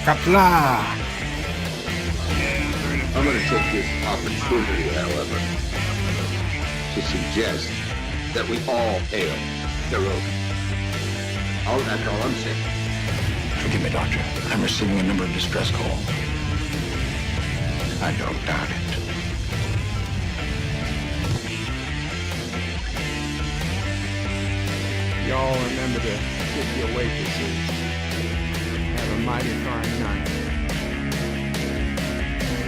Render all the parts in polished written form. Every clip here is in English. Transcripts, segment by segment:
Qapla. I'm going to take this opportunity, however, to suggest that we all hail Hiroki. That's all I'm saying. Forgive me, Doctor. I'm receiving a number of distress calls. I don't doubt it. Y'all remember to tip your waitresses. Have a mighty fine night.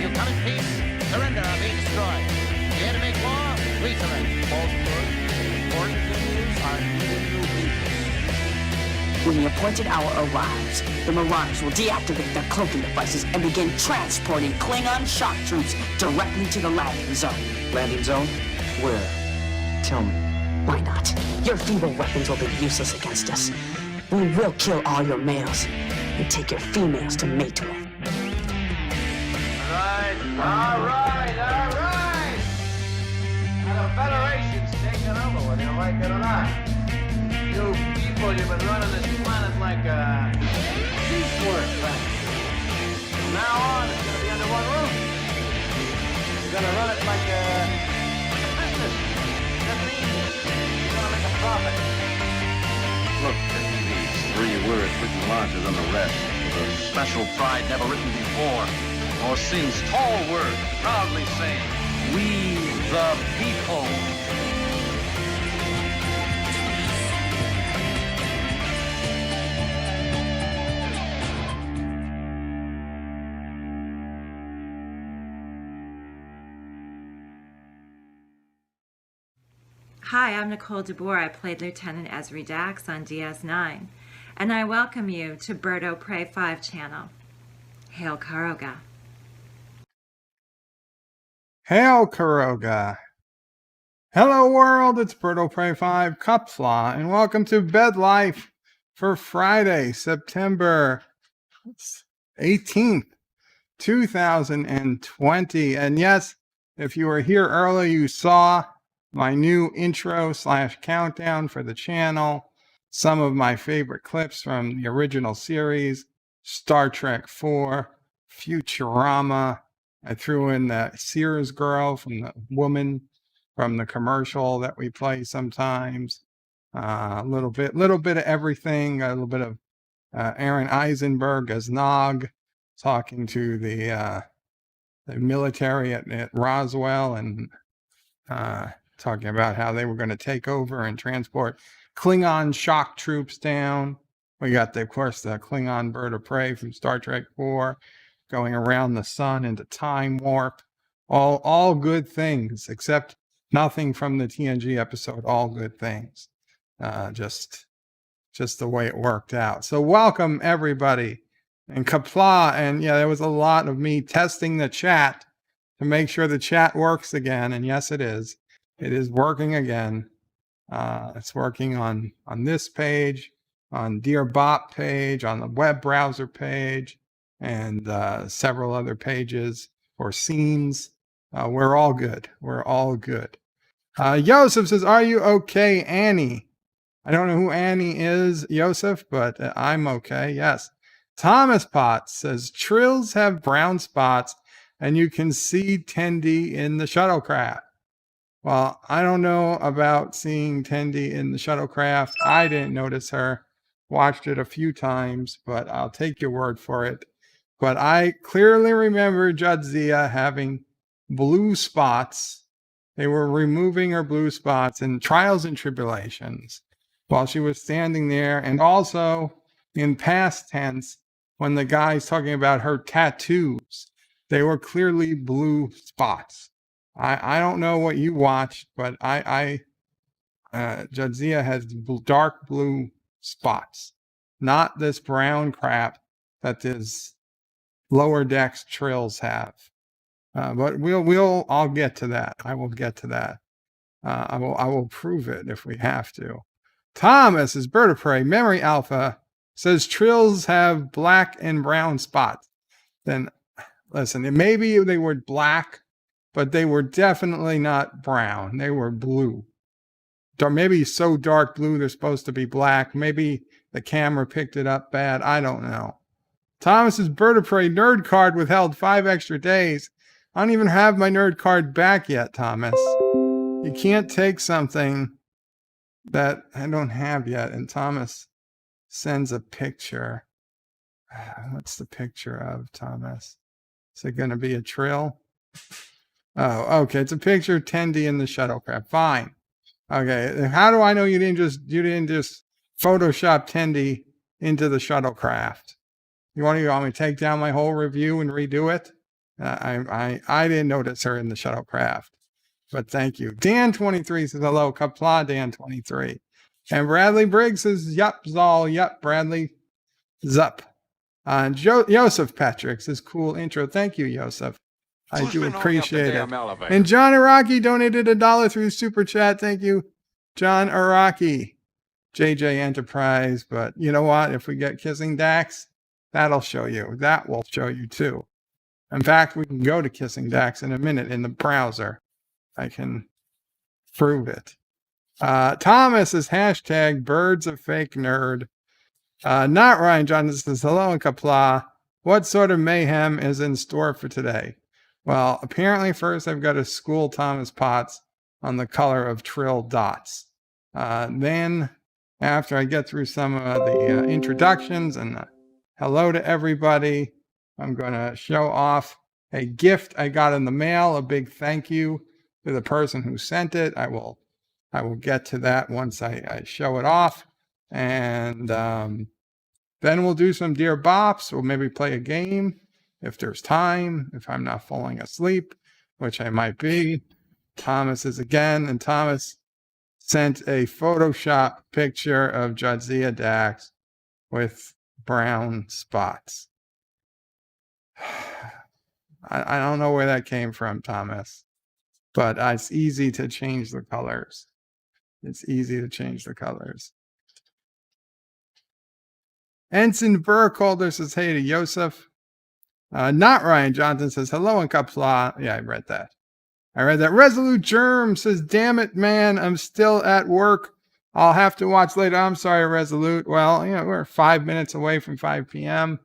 You come in peace, surrender or be destroyed. You here to make war? We surrender. Falsehood, important news are needed to people. When the appointed hour arrives, the Marauders will deactivate their cloaking devices and begin transporting Klingon shock troops directly to the landing zone. Landing zone? Where? Tell me. Why not? Your feeble weapons will be useless against us. We will kill all your males and take your females to mate with. All right. Now the Federation's taking over, whether you like it or not. You people, you've been running this planet like a piecework factory. From now on, it's going to be under one roof. You're going to run it like a business. That means you're going to make a profit. Look at these 3 words written larger than the rest. With a special pride never written before. Or since tall word proudly saying, we the people. Hi, I'm Nicole DeBoer. I played Lieutenant Esri Dax on DS9, and I welcome you to Birdo Prey 5 channel. Hail Karoga. Hail Karoga. Hello world, it's Birdo Prey 5 Qapla, and welcome to Bed Life for Friday, September 18th, 2020. And yes, if you were here earlier, you saw my new intro / countdown for the channel, some of my favorite clips from the original series, Star Trek IV, Futurama. I threw in the Sears girl from the woman from the commercial that we play sometimes. A little bit of everything. A little bit of Aaron Eisenberg as Nog talking to the military at Roswell and talking about how they were going to take over and transport Klingon shock troops down. We got, of course, the Klingon bird of prey from Star Trek IV going around the sun into time warp. All good things, except nothing from the TNG episode. All good things. Just the way it worked out. So welcome, everybody. And Qapla, and yeah, there was a lot of me testing the chat to make sure the chat works again. And yes, it is. It is working again. It's working on this page, on Dear Bop page, on the web browser page, and several other pages or scenes. We're all good. We're all good. Yosef says, "Are you okay, Annie?" I don't know who Annie is, Yosef, but I'm okay. Yes. Thomas Potts says, "Trills have brown spots, and you can see Tendi in the shuttlecraft." Well, I don't know about seeing Tendi in the shuttlecraft. I didn't notice her. Watched it a few times, but I'll take your word for it. But I clearly remember Jadzia having blue spots. They were removing her blue spots in Trials and Tribulations while she was standing there. And also in past tense, when the guy's talking about her tattoos, they were clearly blue spots. I don't know what you watched, but Jadzia has dark blue spots, not this brown crap that this lower decks trills have. But I'll get to that. I will get to that. I will prove it if we have to. Thomas is Bird of Prey. Memory Alpha says trills have black and brown spots. Then listen, maybe they were black, but they were definitely not brown. They were blue. Maybe so dark blue they're supposed to be black. Maybe the camera picked it up bad. I don't know. Thomas's Bird of Prey nerd card withheld 5 extra days. I don't even have my nerd card back yet, Thomas. You can't take something that I don't have yet. And Thomas sends a picture. What's the picture of, Thomas? Is it going to be a trill? Oh, okay. It's a picture of Tendi in the shuttlecraft. Fine. Okay. How do I know you didn't just Photoshop Tendi into the shuttlecraft? You want me to take down my whole review and redo it? I didn't notice her in the shuttlecraft, but thank you. Dan23 says hello. Qapla Dan23. And Bradley Briggs says, yup, Zal, yup, Bradley. Zup. And Joseph Patrick says, cool intro. Thank you, Joseph. I do appreciate it. And John Araki donated $1 through Super Chat. Thank you, John Araki. JJ Enterprise. But you know what? If we get Kissing Dax, that'll show you. That will show you too. In fact, we can go to Kissing Dax in a minute in the browser. I can prove it. Thomas is hashtag birds of fake nerd. Not Ryan Johnson says, hello in Qapla. What sort of mayhem is in store for today? Well, apparently first I've got to school Thomas Potts on the color of trill dots. Then after I get through some of the introductions and hello to everybody, I'm going to show off a gift I got in the mail. A big thank you to the person who sent it. I will get to that once I show it off. And then we'll do some Dear Bops. We'll maybe play a game if there's time, if I'm not falling asleep, which I might be. Thomas is again, and Thomas sent a Photoshop picture of Jadzia Dax with brown spots. I don't know where that came from, Thomas, but it's easy to change the colors. It's easy to change the colors. Ensign Burkholder says, hey to Joseph. Not Ryan Johnson says, hello in Qapla. Yeah, I read that. Resolute Germ says, damn it, man, I'm still at work. I'll have to watch later. I'm sorry, Resolute. Well, we're 5 minutes away from 5 p.m.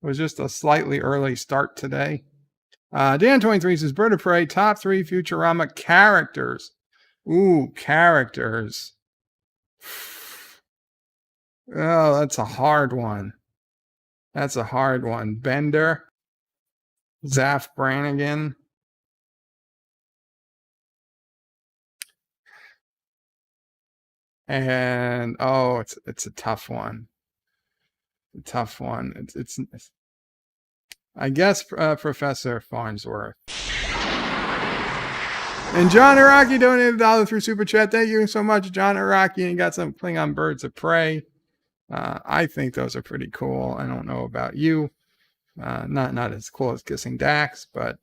It was just a slightly early start today. Dan23 says, Bird of Prey, top 3 Futurama characters. Ooh, characters. Oh, that's a hard one. Bender, Zaf Brannigan. And it's a tough one. It's I guess Professor Farnsworth. And John Araki donated $1 through Super Chat. Thank you so much, John Araki. And you got some Klingon Birds of Prey. I think those are pretty cool. I don't know about you. Not as cool as Kissing Dax, but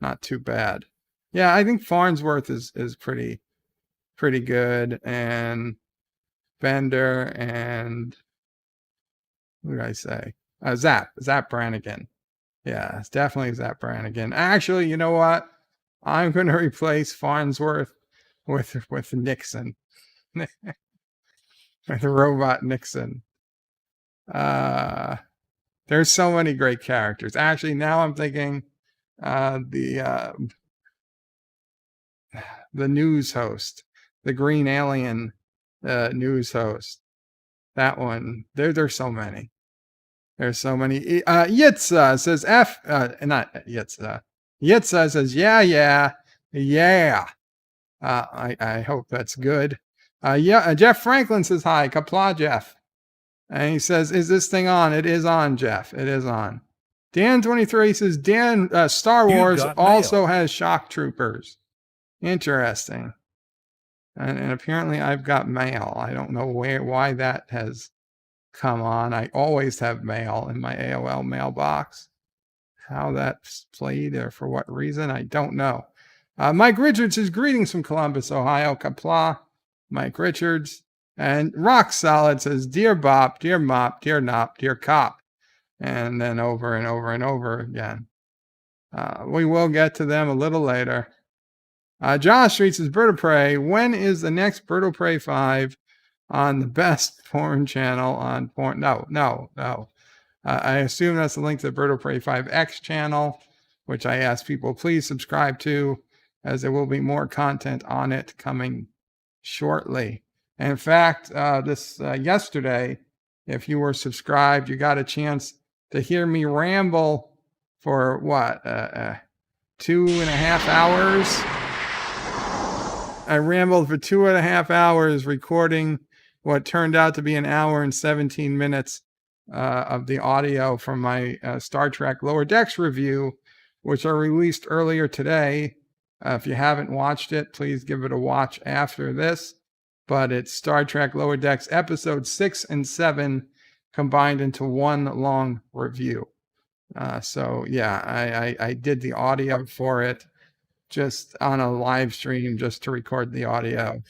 not too bad. Yeah, I think Farnsworth is pretty good. And Bender and what did I say? Zap Brannigan. Yeah, it's definitely Zap Brannigan. Actually, you know what? I'm going to replace Farnsworth with Nixon. With Robot Nixon. There's so many great characters. Actually, now I'm thinking the news host, the Green Alien news host. That one. There's so many. There's so many. Yitza says not Yitza. Yitza says yeah. I hope that's good. Jeff Franklin says hi. Qapla, Jeff. And he says, is this thing on? It is on, Jeff. It is on. Dan23 says, Star Wars also has shock troopers. Interesting. And apparently I've got mail. I don't know why that has come on. I always have mail in my AOL mailbox. How that's played or for what reason, I don't know. Mike Richards says, greetings from Columbus, Ohio. Qapla, Mike Richards. And Rock Solid says, Dear Bop, Dear Mop, Dear Nop, Dear Cop. And then over and over and over again. We will get to them a little later. Josh Street says, Bird of Prey, when is the next Bird of Prey 5 on the best porn channel on porn? No. I assume that's the link to the Bird of Prey 5X channel, which I ask people please subscribe to, as there will be more content on it coming shortly. And in fact, yesterday, if you were subscribed, you got a chance to hear me ramble for 2.5 hours. I rambled for 2.5 hours recording what turned out to be an hour and 17 minutes of the audio from my Star Trek Lower Decks review, which I released earlier today. If you haven't watched it, please give it a watch after this. But it's Star Trek Lower Decks episodes 6 and 7 combined into one long review. So yeah, I did the audio for it just on a live stream just to record the audio.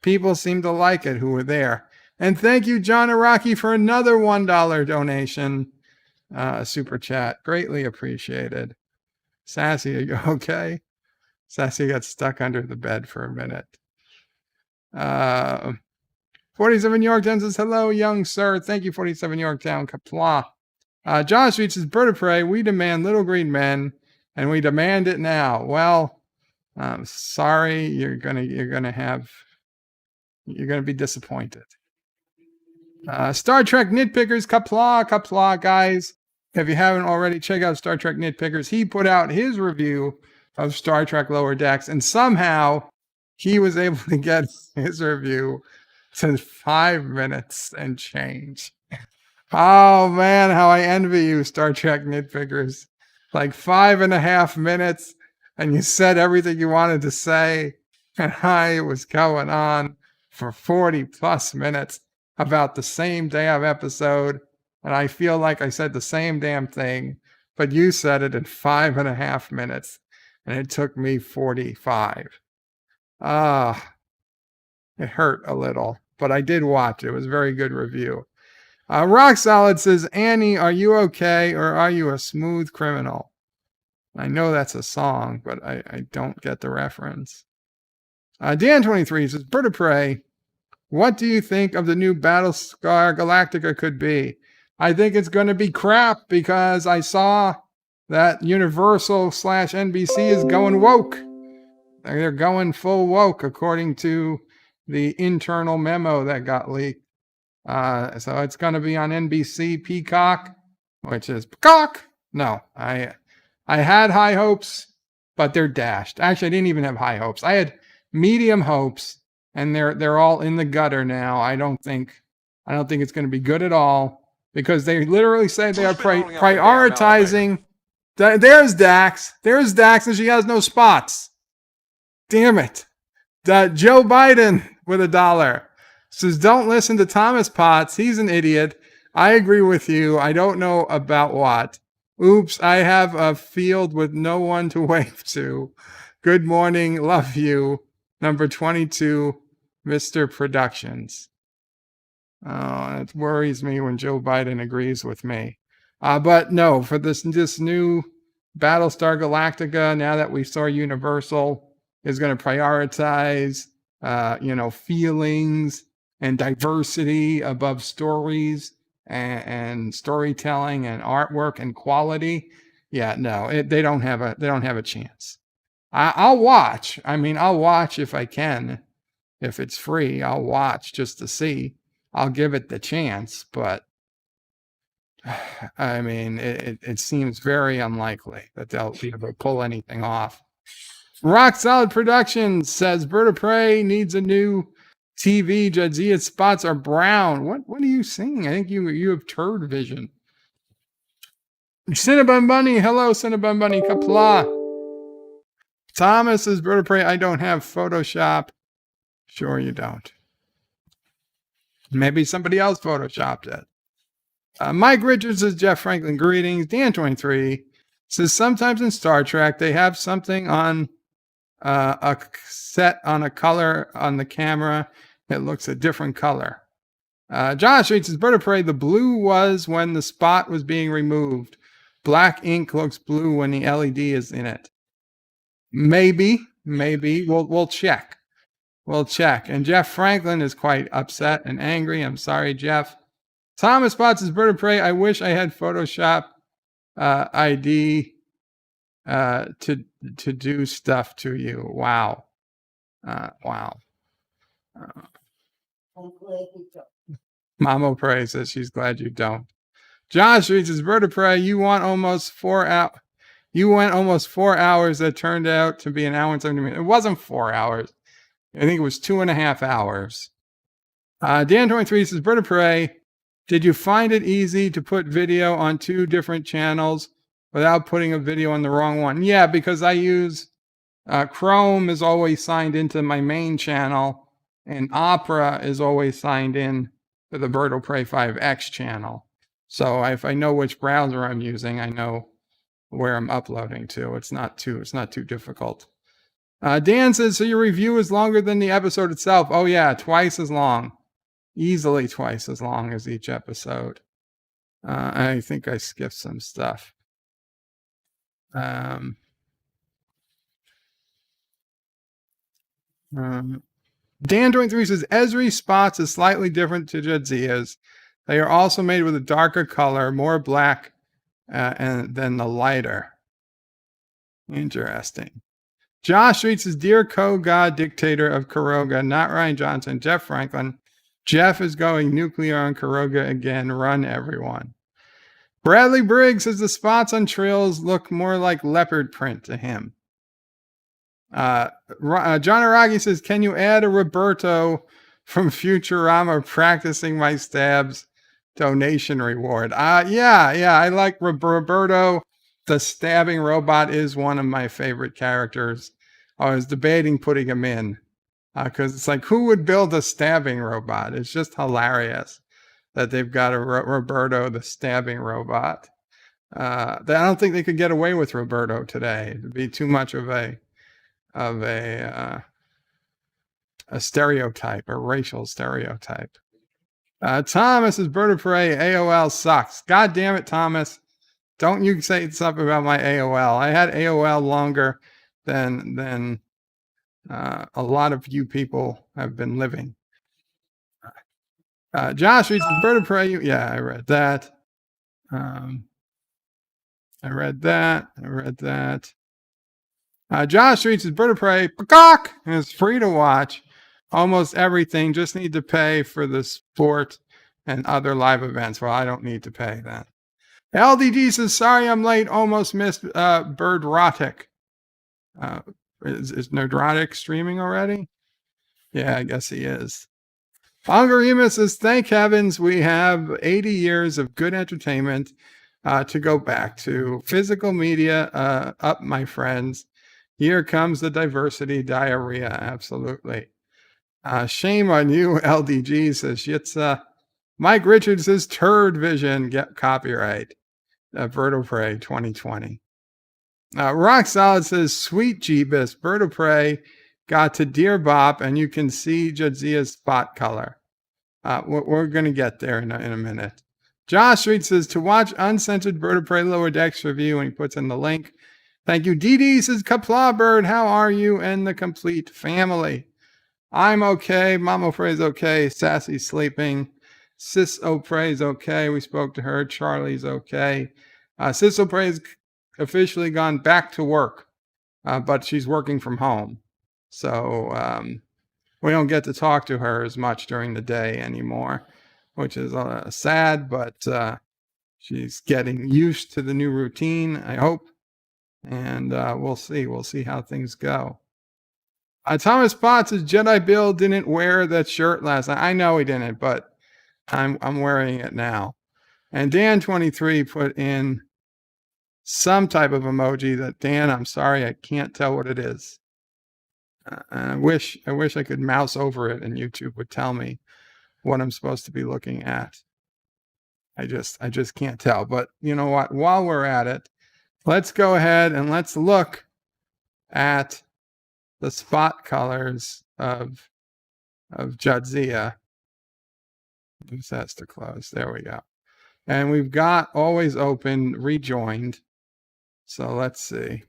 People seem to like it who were there. And thank you, John Araki, for another $1 donation. Super chat. Greatly appreciated. Sassy, are you okay? Sassy got stuck under the bed for a minute. 47 Yorktown says, hello, young sir. Thank you, 47 Yorktown. Qapla. Josh Reed says, Bird of Prey, we demand little green men, and we demand it now. Well, I'm sorry, you're gonna be disappointed. Star Trek Nitpickers, Qapla, guys. If you haven't already, check out Star Trek Nitpickers. He put out his review of Star Trek Lower Decks, and somehow he was able to get his review to 5 minutes and change. Oh man, how I envy you, Star Trek Nitpickers. Like 5.5 minutes, and you said everything you wanted to say, and I was going on for 40 plus minutes about the same damn episode, and I feel like I said the same damn thing, but you said it in 5.5 minutes, and it took me 45. It hurt a little, but I did watch. It was a very good review. Rock Solid says, Annie, are you okay, or are you a smooth criminal? I know that's a song, but I don't get the reference. Dan23 says, Bird of Prey, what do you think of the new Battlestar Galactica could be? I think it's going to be crap because I saw that Universal/NBC is going woke. They're going full woke according to the internal memo that got leaked. So it's going to be on NBC Peacock, which is Peacock. No, I had high hopes, but they're dashed. Actually, I didn't even have high hopes. I had medium hopes, and they're all in the gutter now. I don't think it's going to be good at all because they literally say they are prioritizing. There's Dax, and she has no spots. Damn it. Joe Biden with $1 says, don't listen to Thomas Potts. He's an idiot. I agree with you. I don't know about what. Oops, I have a field with no one to wave to. Good morning. Love you. Number 22, Mr. Productions. Oh, it worries me when Joe Biden agrees with me. But no, for this new Battlestar Galactica, now that we saw Universal is going to prioritize, feelings and diversity above stories and storytelling and artwork and quality. Yeah, no, they don't have a chance. I'll watch. I'll watch if I can. If it's free, I'll watch just to see. I'll give it the chance, but it seems very unlikely that they'll be able to pull anything off. Rock Solid Productions says Bird of Prey needs a new TV. Jadzia's spots are brown. What are you seeing? I think you have turd vision. Cinnabon Bunny, hello Cinnabon Bunny, Qapla. Thomas says Bird of Prey, I don't have Photoshop. Sure you don't. Maybe somebody else photoshopped it. Mike Richards says Jeff Franklin, greetings. Dan23 says sometimes in Star Trek they have something on a set on a color on the camera. It looks a different color. Josh Reed says Bird of Prey, the blue was when the spot was being removed. Black ink looks blue when the LED is in it. Maybe. We'll check. We'll check. And Jeff Franklin is quite upset and angry. I'm sorry, Jeff. Thomas Potts is Bird of Prey. I wish I had Photoshop ID to do stuff to you. Wow. Wow. Mamo Prey says she's glad you don't. Josh reads his Bird of Prey. You went almost 4 hours. That turned out to be an hour and 70 minutes. It wasn't 4 hours. I think it was 2.5 hours. Dan23 says, Bird of Prey, did you find it easy to put video on 2 different channels without putting a video on the wrong one? Yeah, because I use Chrome is always signed into my main channel, and Opera is always signed in to the Bird of Prey 5X channel. So if I know which browser I'm using, I know where I'm uploading to. It's not too difficult. Dan says, so your review is longer than the episode itself. Oh yeah, twice as long. Easily twice as long as each episode. I think I skipped some stuff. Dan23 says, Esri's spots is slightly different to Jadzia's. They are also made with a darker color, more black than the lighter. Interesting. Josh reads his Dear Co-God Dictator of Kuroga, not Ryan Johnson, Jeff Franklin. Jeff is going nuclear on Kuroga again. Run, everyone. Bradley Briggs says the spots on Trills look more like leopard print to him. John Aragi says, can you add a Roberto from Futurama practicing my stabs donation reward? Yeah, I like Roberto. The stabbing robot is one of my favorite characters. I was debating putting him in because it's like, who would build a stabbing robot? It's just hilarious that they've got a Roberto, the stabbing robot. I don't think they could get away with Roberto today. It'd be too much of a stereotype, a racial stereotype. Thomas is Bird of Prey. AOL sucks. God damn it, Thomas. Don't you say something about my AOL. I had AOL longer than a lot of you people have been living. Josh reads the Bird of Prey. Yeah, I read that. Josh reads his Bird of Prey. Peacock is free to watch. Almost everything. Just need to pay for the sport and other live events. Well, I don't need to pay that. LDG says, sorry I'm late. Almost missed Birdrotic. Is Nerdrotic streaming already? Yeah, I guess he is. Angarima says, thank heavens we have 80 years of good entertainment to go back to. Physical media up, my friends. Here comes the diversity diarrhea. Absolutely. Shame on you, LDG says, it's Mike Richards says, Turd Vision, get copyright. Bird of Prey 2020. Rock Solid says, sweet Jeebus, Bird of Prey got to Dear Bop, and you can see Jadzia's spot color. We're going to get there in a minute. Josh Reed says, to watch uncensored Bird of Prey Lower Decks review, and he puts in the link. Thank you. DD says, Qapla Bird, how are you and the complete family? I'm okay. Mama Prey's okay. Sassy's sleeping. Sis O'Prey's okay. We spoke to her. Charlie's okay. Sis O'Prey's officially gone back to work, but she's working from home. So we don't get to talk to her as much during the day anymore, which is sad, but she's getting used to the new routine, I hope. And we'll see. We'll see how things go. Thomas Potts says, Jedi Bill didn't wear that shirt last night. I know he didn't, but I'm wearing it now. And Dan23 put in some type of emoji that, Dan, I'm sorry, I can't tell what it is. I wish I could mouse over it and YouTube would tell me what I'm supposed to be looking at. I just can't tell. But you know what? While we're at it, let's go ahead and let's look at the spot colors of Jadzia. This has to close. There we go. And we've got always open rejoined. So let's see.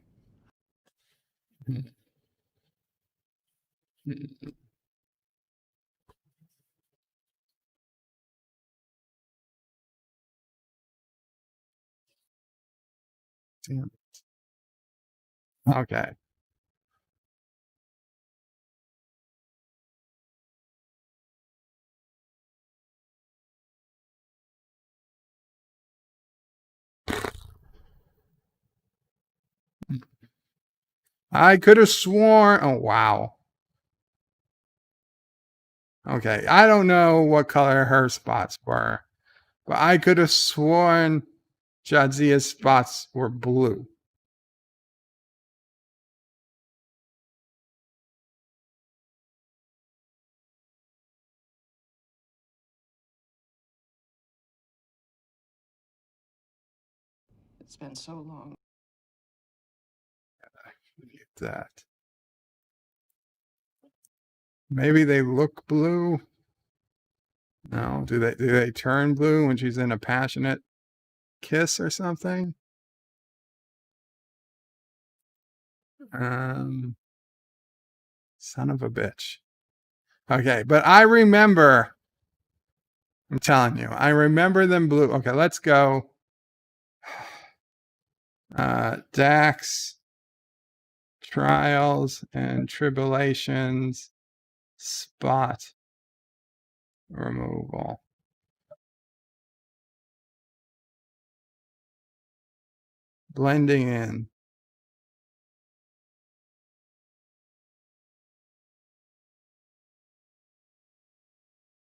Damn it. Okay. I could have sworn. Oh, wow. Okay. I don't know what color her spots were, but I could have sworn Jadzia's spots were blue. It's been so long. That. Maybe they look blue. No, do they turn blue when she's in a passionate kiss or something? Son of a bitch. Okay, but I remember. I'm telling you, I remember them blue. Okay, let's go. Dax, trials and tribulations, spot removal. Blending in.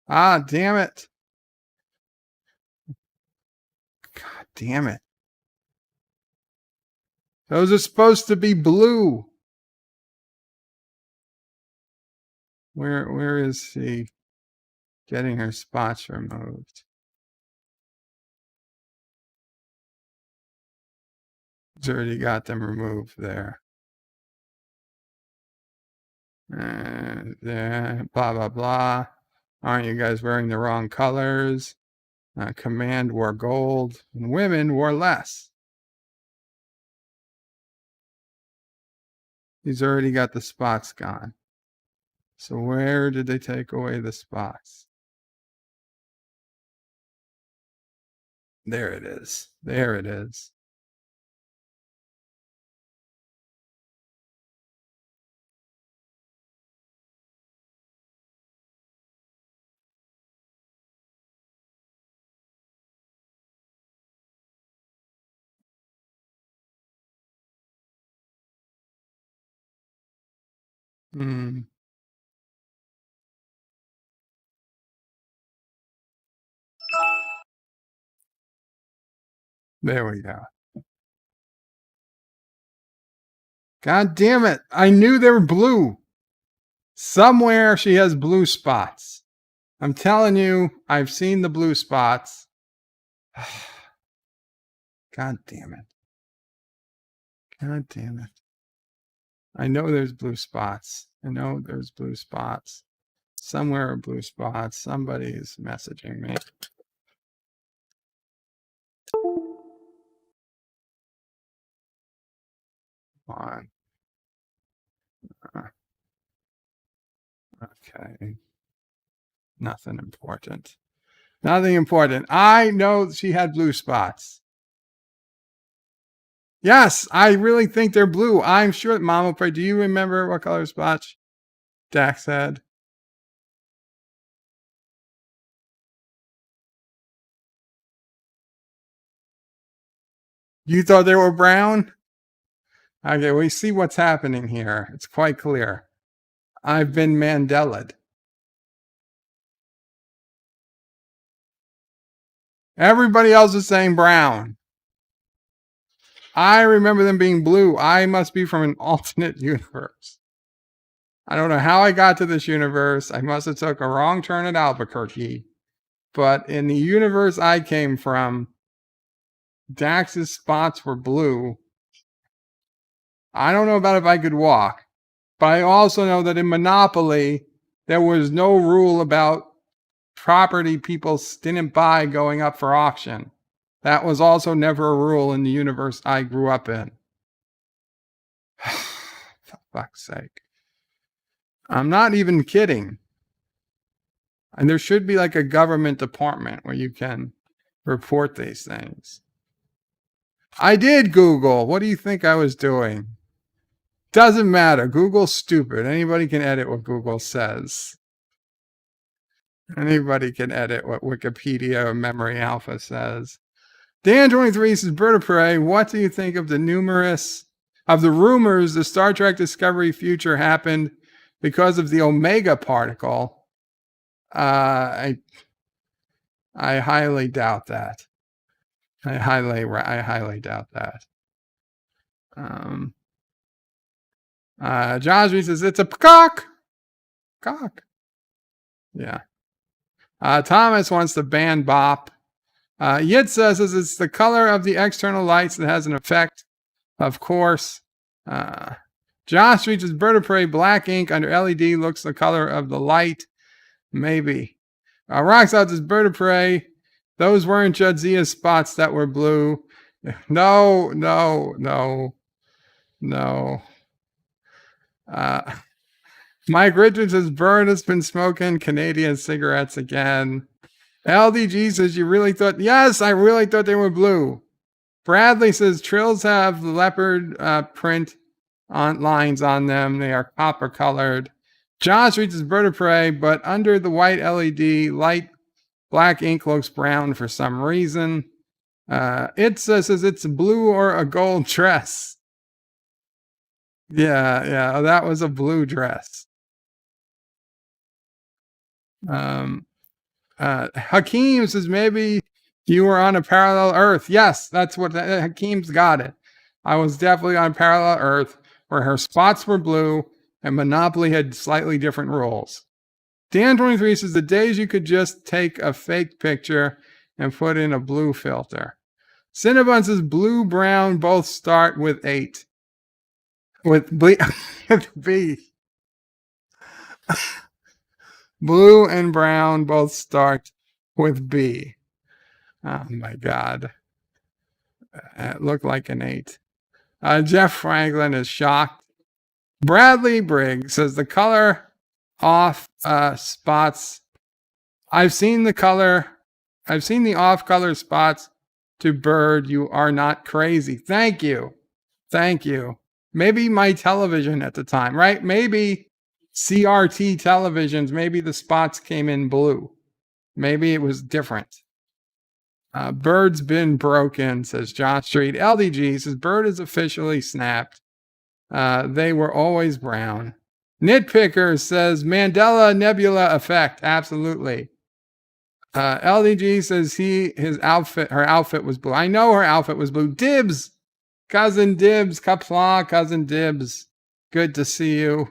Ah, damn it. God damn it. Those are supposed to be blue. Where is she getting her spots removed? She's already got them removed there. There, blah, blah, blah. Aren't you guys wearing the wrong colors? Command wore gold, and women wore less. He's already got the spots gone. So where did they take away the spots? There it is. There it is. Hmm. There we go. God damn it. I knew they were blue. Somewhere she has blue spots. I'm telling you, I've seen the blue spots. God damn it. God damn it. I know there's blue spots. I know there's blue spots. Somewhere are blue spots. Somebody's messaging me. On. Okay. Nothing important. Nothing important. I know she had blue spots. Yes, I really think they're blue. I'm sure that Mama Pray. Do you remember what color spots Dax had? You thought they were brown? Okay, we see what's happening here. It's quite clear. I've been Mandela'd. Everybody else is saying brown. I remember them being blue. I must be from an alternate universe. I don't know how I got to this universe. I must have took a wrong turn at Albuquerque. But in the universe I came from, Dax's spots were blue. I don't know about if I could walk, but I also know that in Monopoly, there was no rule about property people didn't buy going up for auction. That was also never a rule in the universe I grew up in. For fuck's sake. I'm not even kidding. And there should be like a government department where you can report these things. I did Google. What do you think I was doing? Doesn't matter. Google's stupid. Anybody can edit what Google says. Anybody can edit what Wikipedia or Memory Alpha says. Dan23 says, Bird of Prey, what do you think of the rumors the Star Trek Discovery future happened because of the Omega particle? I highly doubt that. I highly doubt that. Josh says, it's a peacock. Cock. Yeah. Thomas wants to ban Bop. Yitza says it's the color of the external lights that has an effect, of course. Josh reaches Bird of Prey, black ink under LED looks the color of the light. Maybe. Roxout says Bird of Prey. Those weren't Jadzia's spots that were blue. No. Mike Richards says Bird has been smoking Canadian cigarettes again. LDG says you really thought, yes, I really thought they were blue. Bradley says trills have leopard print on lines on them. They are copper colored. Josh reaches Bird of Prey, but under the white LED, light black ink looks brown for some reason. It says it's blue or a gold dress. Yeah, that was a blue dress. Hakeem says maybe you were on a parallel Earth. Yes, that's what Hakeem's got it. I was definitely on parallel Earth where her spots were blue and Monopoly had slightly different rules. Dan23 says the days you could just take a fake picture and put in a blue filter. Cinnabon says blue, brown both start with 8. With B. Blue and brown both start with B. Oh my God. It looked like an 8. Jeff Franklin is shocked. Bradley Briggs says the color off spots. I've seen the off color spots to Bird. You are not crazy. Thank you. Maybe my television at the time, right? Maybe CRT televisions, maybe the spots came in blue. Maybe it was different. Bird's been broken, says John Street. LDG says Bird is officially snapped. They were always brown. Nitpicker says Mandela Nebula effect. Absolutely. LDG says her outfit was blue. I know her outfit was blue. Dibs. Cousin Dibs. Qapla, Cousin Dibs. Good to see you.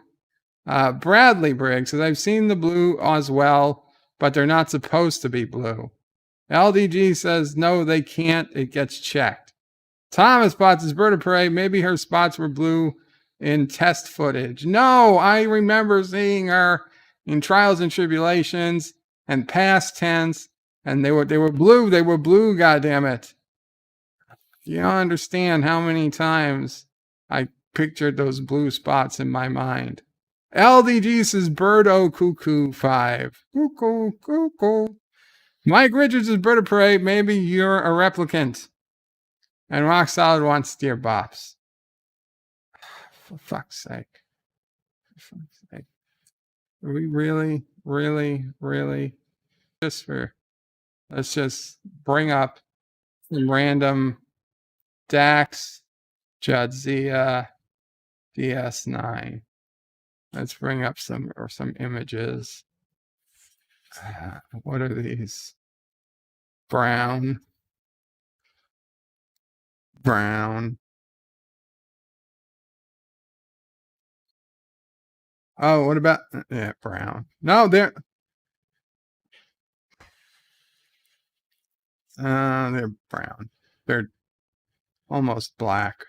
Bradley Briggs says I've seen the blue as well, but they're not supposed to be blue. LDG says no, they can't. It gets checked. Thomas spots his Bird of Prey. Maybe her spots were blue in test footage. No, I remember seeing her in Trials and Tribulations and Past Tense, and they were blue. They were blue. Goddammit. You don't understand how many times I pictured those blue spots in my mind. LDG says Birdo Cuckoo 5. Cuckoo. Mike Richards is Bird of Prey. Maybe you're a replicant. And Rock Solid wants Dear Bops. For fuck's sake. Are we really? Let's just bring up some random Dax, Jadzia, DS9. Let's bring up some images. What are these? Brown. Oh, what about brown? No, they're brown. They're almost black.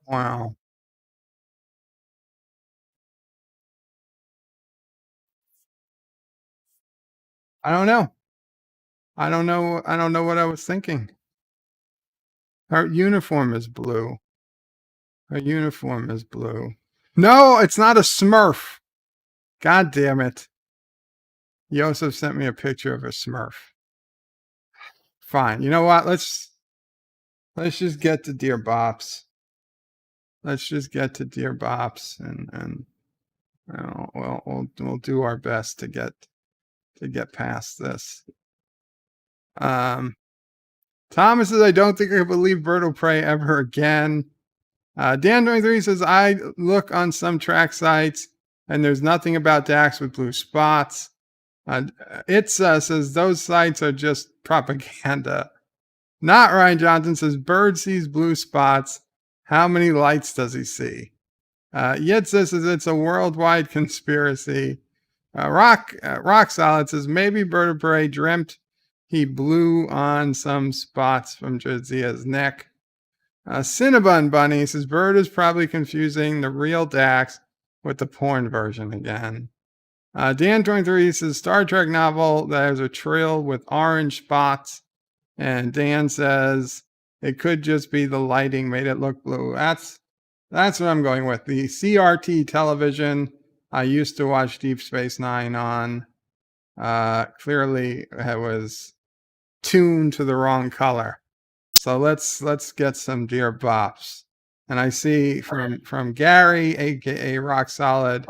Wow. I don't know what I was thinking. Her uniform is blue. No, it's not a Smurf. God damn it. Yosef sent me a picture of a Smurf. Fine. You know what? Let's just get to Dear Bops. Let's just get to Dear Bops, and we'll do our best to get past this. Thomas says, I don't think I can believe Bird will Prey ever again. Dan23 says, I look on some track sites and there's nothing about Dax with blue spots. It says those sites are just propaganda. Not Ryan Johnson says, Bird sees blue spots. How many lights does he see? Yet says it's a worldwide conspiracy. Rock Solid says, maybe Bird of Prey dreamt he blew on some spots from Jazia's neck. Cinnabon Bunny says, Bird is probably confusing the real Dax with the porn version again. Dan23 says, Star Trek novel, there's a trail with orange spots. And Dan says, it could just be the lighting made it look blue. That's what I'm going with. The CRT television I used to watch Deep Space Nine on. Clearly it was tuned to the wrong color. So let's get some Dear Bops. And I see from Gary, aka Rock Solid,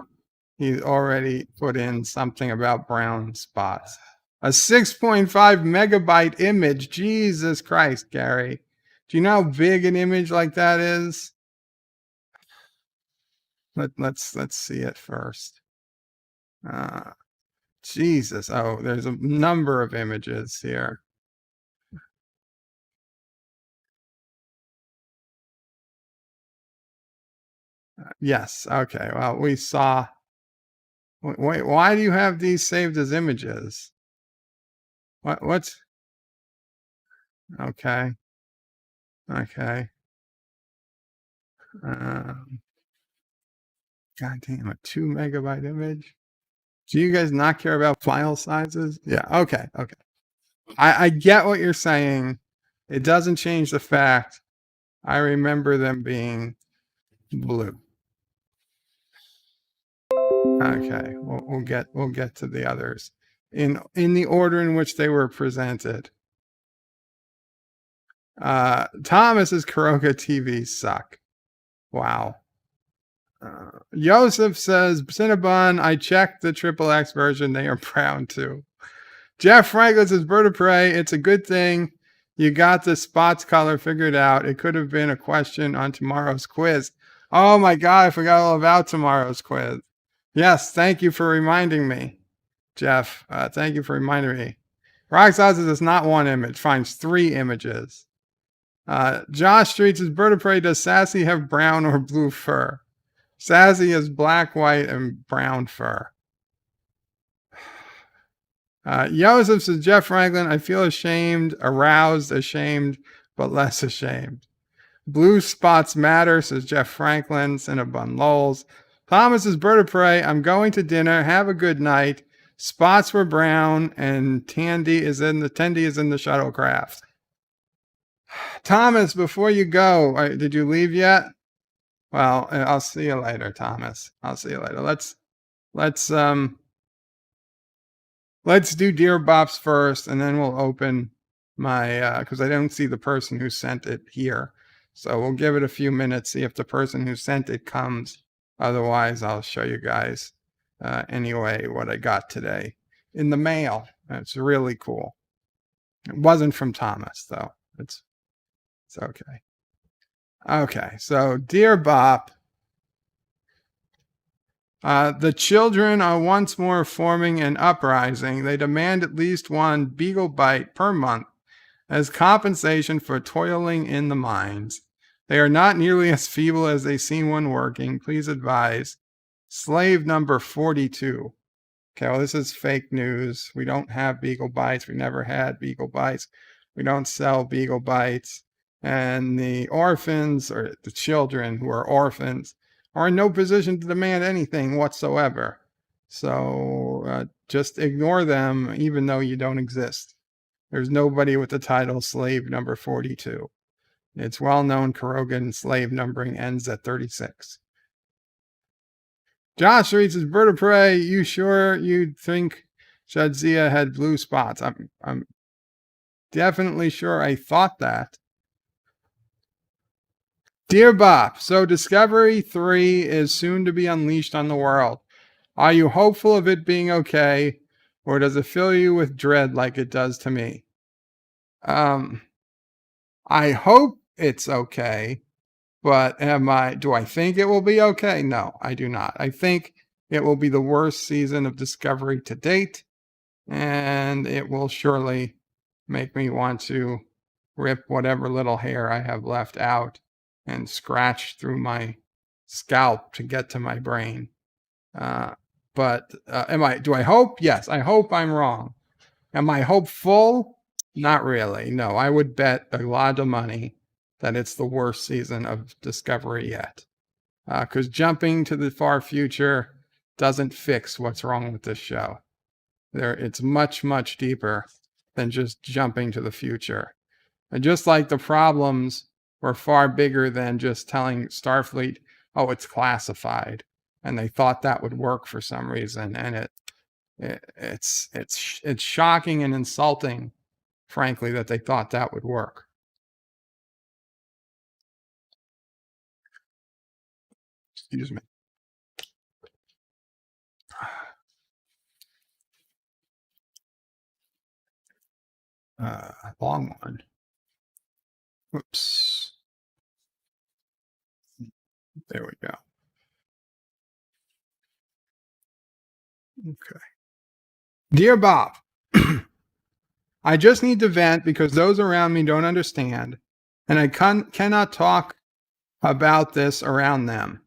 he's already put in something about brown spots. A 6.5 megabyte image. Jesus Christ, Gary. Do you know how big an image like that is? Let's see it first. Jesus. Oh, there's a number of images here. Yes. Okay. Well, we saw. Wait, why do you have these saved as images? What's okay? Okay. God damn, a 2 megabyte image. Do you guys not care about file sizes? Yeah. Okay. Okay. I get what you're saying. It doesn't change the fact I remember them being blue. Okay, we'll get to the others in the order in which they were presented. Thomas's Kuroga TVs suck. Wow. Joseph says, Cinnabon, I checked the XXX version. They are brown too. Jeff Franklin says, Bird of Prey, it's a good thing you got the spots color figured out. It could have been a question on tomorrow's quiz. Oh my God, I forgot all about tomorrow's quiz. Yes, thank you for reminding me, Jeff. Thank you for reminding me. Rock says it's not one image, finds 3 images. Josh Street says, Bird of Prey, does Sassy have brown or blue fur? Sassy has black, white, and brown fur. Joseph says, Jeff Franklin, I feel ashamed, aroused, ashamed, but less ashamed. Blue spots matter, says Jeff Franklin. Cinnabon Lowles. Thomas says, Bird of Prey, I'm going to dinner. Have a good night. Spots were brown, and Tandy is in the shuttlecraft. Thomas, before you go, did you leave yet? Well, I'll see you later, Thomas. I'll see you later. Let's do Dear Bops first, and then we'll open my because I don't see the person who sent it here. So we'll give it a few minutes, see if the person who sent it comes. Otherwise, I'll show you guys anyway what I got today in the mail. It's really cool. It wasn't from Thomas, though. It's okay. Okay, so Dear Bop. The children are once more forming an uprising. They demand at least 1 beagle bite per month as compensation for toiling in the mines. They are not nearly as feeble as they seem when working. Please advise. Slave number 42. Okay, well, this is fake news. We don't have beagle bites. We never had beagle bites. We don't sell beagle bites. And the orphans, or the children who are orphans, are in no position to demand anything whatsoever. So just ignore them, even though you don't exist. There's nobody with the title slave number 42. It's well known Kurogan slave numbering ends at 36. Josh reads his bird of prey. You sure you'd think Jadzia had blue spots? I'm definitely sure I thought that. Dear Bop, so Discovery 3 is soon to be unleashed on the world. Are you hopeful of it being okay, or does it fill you with dread like it does to me? I hope it's okay, but do I think it will be okay? No, I do not. I think it will be the worst season of Discovery to date, and it will surely make me want to rip whatever little hair I have left out and scratch through my scalp to get to my brain. Do I hope? Yes, I hope I'm wrong. Am I hopeful? Not really. No, I would bet a lot of money that it's the worst season of Discovery yet. Because jumping to the far future doesn't fix what's wrong with this show. It's much, much deeper than just jumping to the future. And just like the problems were far bigger than just telling Starfleet, oh, it's classified. And they thought that would work for some reason. And it's shocking and insulting, frankly, that they thought that would work. Excuse me. Long one. Oops. There we go. Okay. Dear Bob, I just need to vent because those around me don't understand, and I cannot talk about this around them.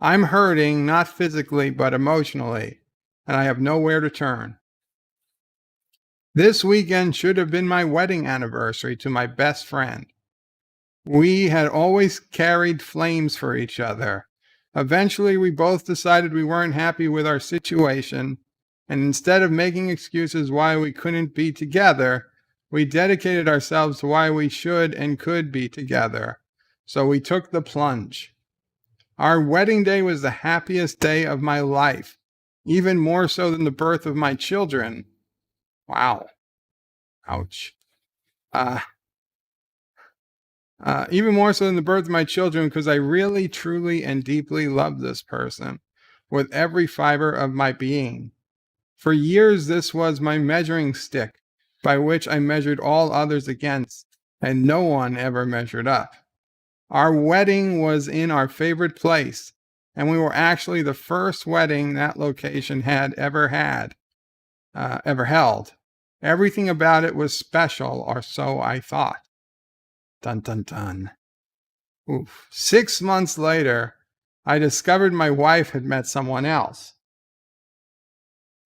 I'm hurting, not physically, but emotionally, and I have nowhere to turn. This weekend should have been my wedding anniversary to my best friend. We had always carried flames for each other. Eventually, we both decided we weren't happy with our situation, and instead of making excuses why we couldn't be together, we dedicated ourselves to why we should and could be together. So we took the plunge. Our wedding day was the happiest day of my life, even more so than the birth of my children. Wow. Ouch. Even more so than the birth of my children, because I really, truly, and deeply love this person with every fiber of my being. For years, this was my measuring stick by which I measured all others against, and no one ever measured up. Our wedding was in our favorite place, and we were actually the first wedding that location had ever held. Everything about it was special, or so I thought. Dun, dun, dun. Oof. 6 months later, I discovered my wife had met someone else.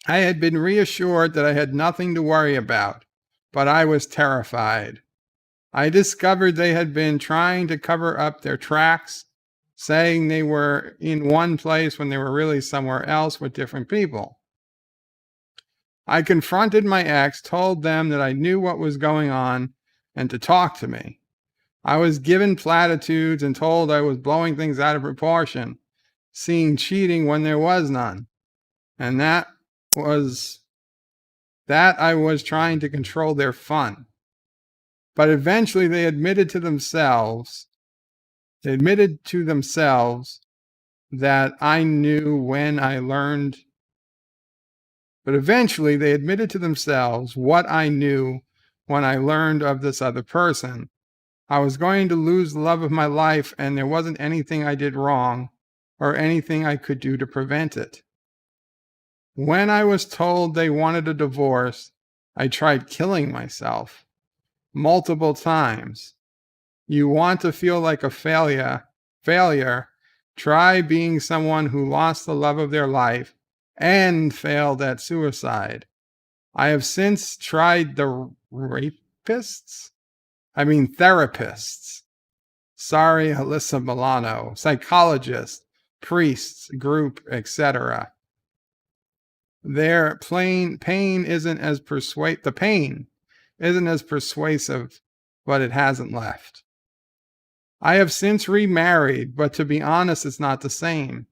I had been reassured that I had nothing to worry about, but I was terrified. I discovered they had been trying to cover up their tracks, saying they were in one place when they were really somewhere else with different people. I confronted my ex, told them that I knew what was going on and to talk to me. I was given platitudes and told I was blowing things out of proportion, seeing cheating when there was none. And that I was trying to control their fun. But eventually they admitted to themselves that I knew when I learned. But eventually they admitted to themselves what I knew when I learned of this other person. I was going to lose the love of my life, and there wasn't anything I did wrong or anything I could do to prevent it. When I was told they wanted a divorce, I tried killing myself multiple times. You want to feel like a failure, try being someone who lost the love of their life and failed at suicide. I have since tried the therapists. Sorry, Alyssa Milano, psychologists, priests, group, etc. Their pain isn't as persuasive, but it hasn't left. I have since remarried, but to be honest, it's not the same.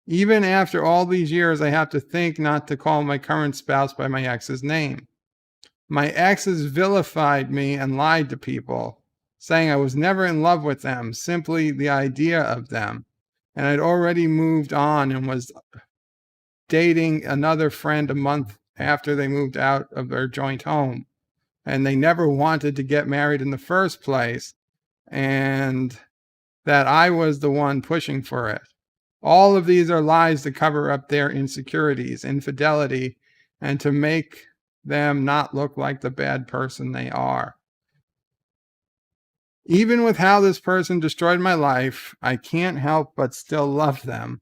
Even after all these years, I have to think not to call my current spouse by my ex's name. My exes vilified me and lied to people, saying I was never in love with them, simply the idea of them. And I'd already moved on and was dating another friend a month after they moved out of their joint home. And they never wanted to get married in the first place, and that I was the one pushing for it. All of these are lies to cover up their insecurities, infidelity, and to make them not look like the bad person they are. Even with how this person destroyed my life, I can't help but still love them.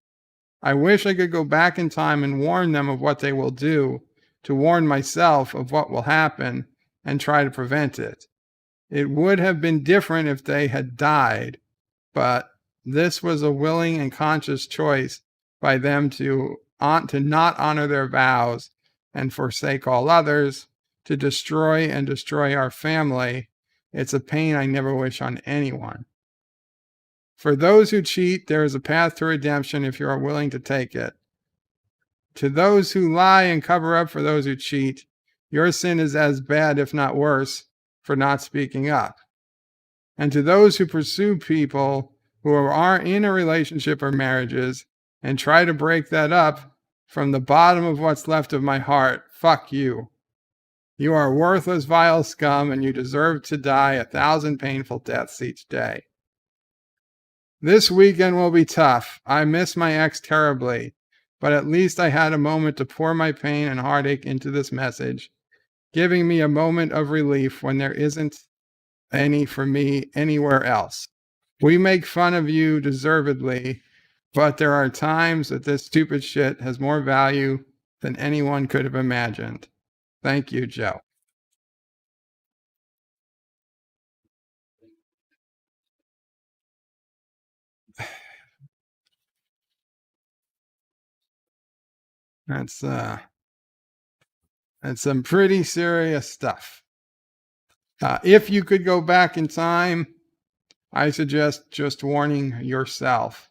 I wish I could go back in time and warn them of what they will do, to warn myself of what will happen, and try to prevent it. It would have been different if they had died, but this was a willing and conscious choice by them to not honor their vows and forsake all others, to destroy our family. It's a pain I never wish on anyone. For those who cheat, there is a path to redemption if you are willing to take it. To those who lie and cover up for those who cheat, your sin is as bad, if not worse, for not speaking up. And to those who pursue people who are in a relationship or marriages and try to break that up, from the bottom of what's left of my heart, fuck you. You are worthless, vile scum, and you deserve to die 1,000 painful deaths each day. This weekend will be tough. I miss my ex terribly, but at least I had a moment to pour my pain and heartache into this message, giving me a moment of relief when there isn't any for me anywhere else. We make fun of you deservedly, but there are times that this stupid shit has more value than anyone could have imagined. Thank you, Joe. That's some pretty serious stuff. If you could go back in time, I suggest just warning yourself.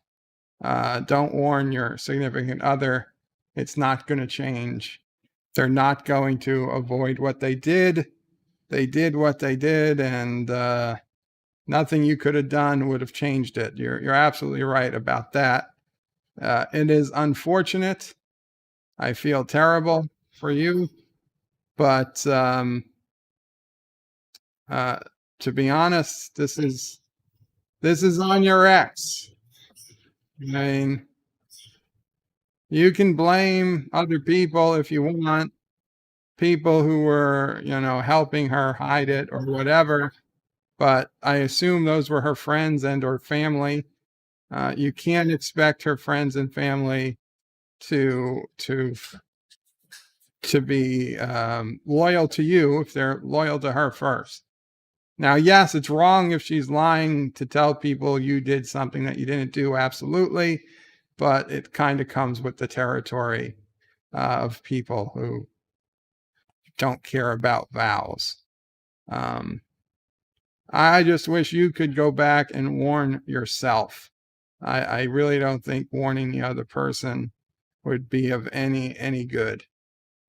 Don't warn your significant other. It's not going to change. They're not going to avoid what they did. They did what they did, and nothing you could have done would have changed it. You're absolutely right about that. It is unfortunate. I feel terrible for you, but to be honest, this is on your ex. I mean, you can blame other people if you want, people who were, helping her hide it or whatever, but I assume those were her friends and or family. You can't expect her friends and family to be loyal to you if they're loyal to her first. Now, yes, it's wrong if she's lying to tell people you did something that you didn't do, absolutely, but it kind of comes with the territory of people who don't care about vows. I just wish you could go back and warn yourself. I really don't think warning the other person would be of any good.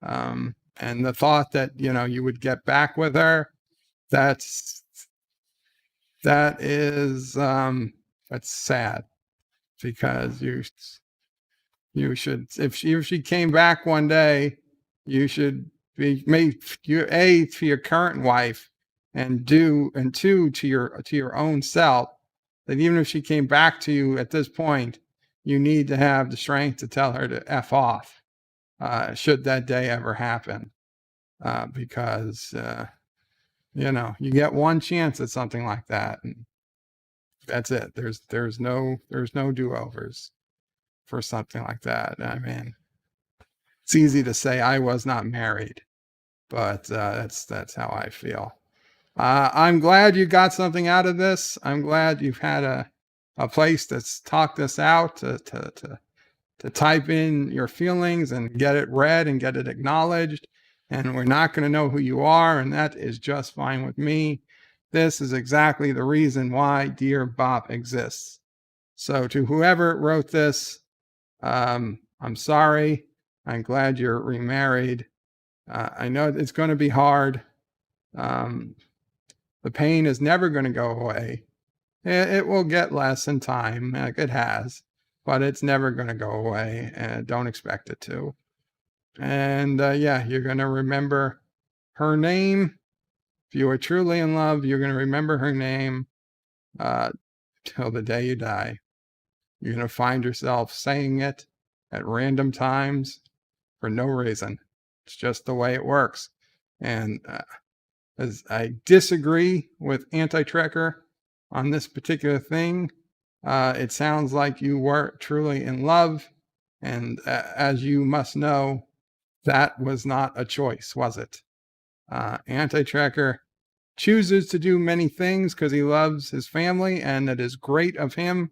And the thought that, you would get back with her, that's sad, because you should, if she came back one day, you should be made to your current wife, and two, to your own self, that even if she came back to you at this point, you need to have the strength to tell her to F off, should that day ever happen. Because, you get one chance at something like that, and that's it. There's no do-overs for something like that. I mean, it's easy to say I was not married, but that's how I feel. I'm glad you got something out of this. I'm glad you've had a place that's talked this out, to type in your feelings and get it read and get it acknowledged. And we're not going to know who you are, and that is just fine with me. This is exactly the reason why Dear Bop exists. So to whoever wrote this, I'm sorry. I'm glad you're remarried. I know it's going to be hard. The pain is never going to go away. It will get less in time, like it has, but it's never going to go away, and don't expect it to. And yeah, you're going to remember her name. If you are truly in love, you're going to remember her name till the day you die. You're going to find yourself saying it at random times for no reason. It's just the way it works. And as I disagree with Anti-Trekker on this particular thing, it sounds like you were truly in love. And as you must know, that was not a choice, was it? Anti-Trekker chooses to do many things because he loves his family, and it is great of him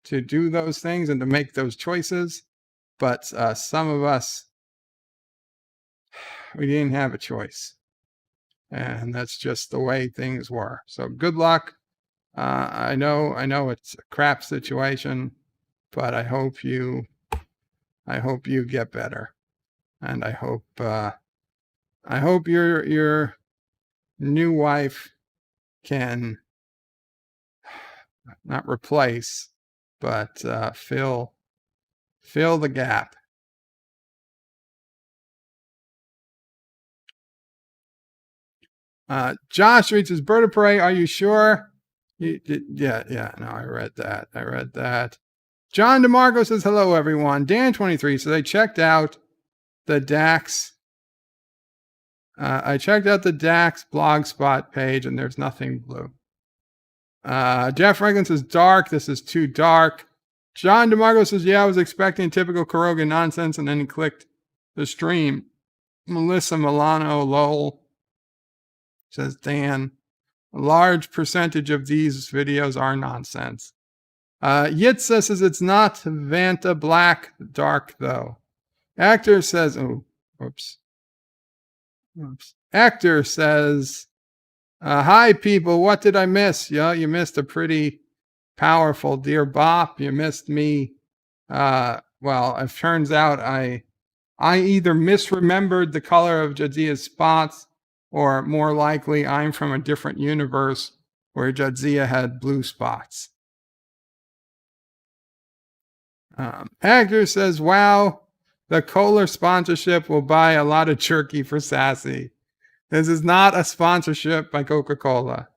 to do those things and to make those choices. But some of us, we didn't have a choice. And that's just the way things were. So good luck. I know it's a crap situation, but I hope you get better. And I hope your new wife can not replace, but fill the gap. Josh reads his Bird of Prey. Are you sure? Yeah. No, I read that. John DeMarco says, hello, everyone. Dan23 says, I checked out the Dax. I checked out the Dax blogspot page, and there's nothing blue. Jeff Franklin says, dark. This is too dark. John DeMarco says, yeah, I was expecting typical Kuroga nonsense, and then he clicked the stream. Melissa Milano, lol. Says Dan, a large percentage of these videos are nonsense. Yitza says it's not Vanta Black dark though. Actor says, oops. Actor says, hi people, what did I miss? Yeah, you missed a pretty powerful Dear Bop. You missed me. Well, it turns out I either misremembered the color of Jadzia's spots, or more likely, I'm from a different universe where Jadzia had blue spots. Actor says, wow, the Kohler sponsorship will buy a lot of jerky for Sassy. This is not a sponsorship by Coca-Cola.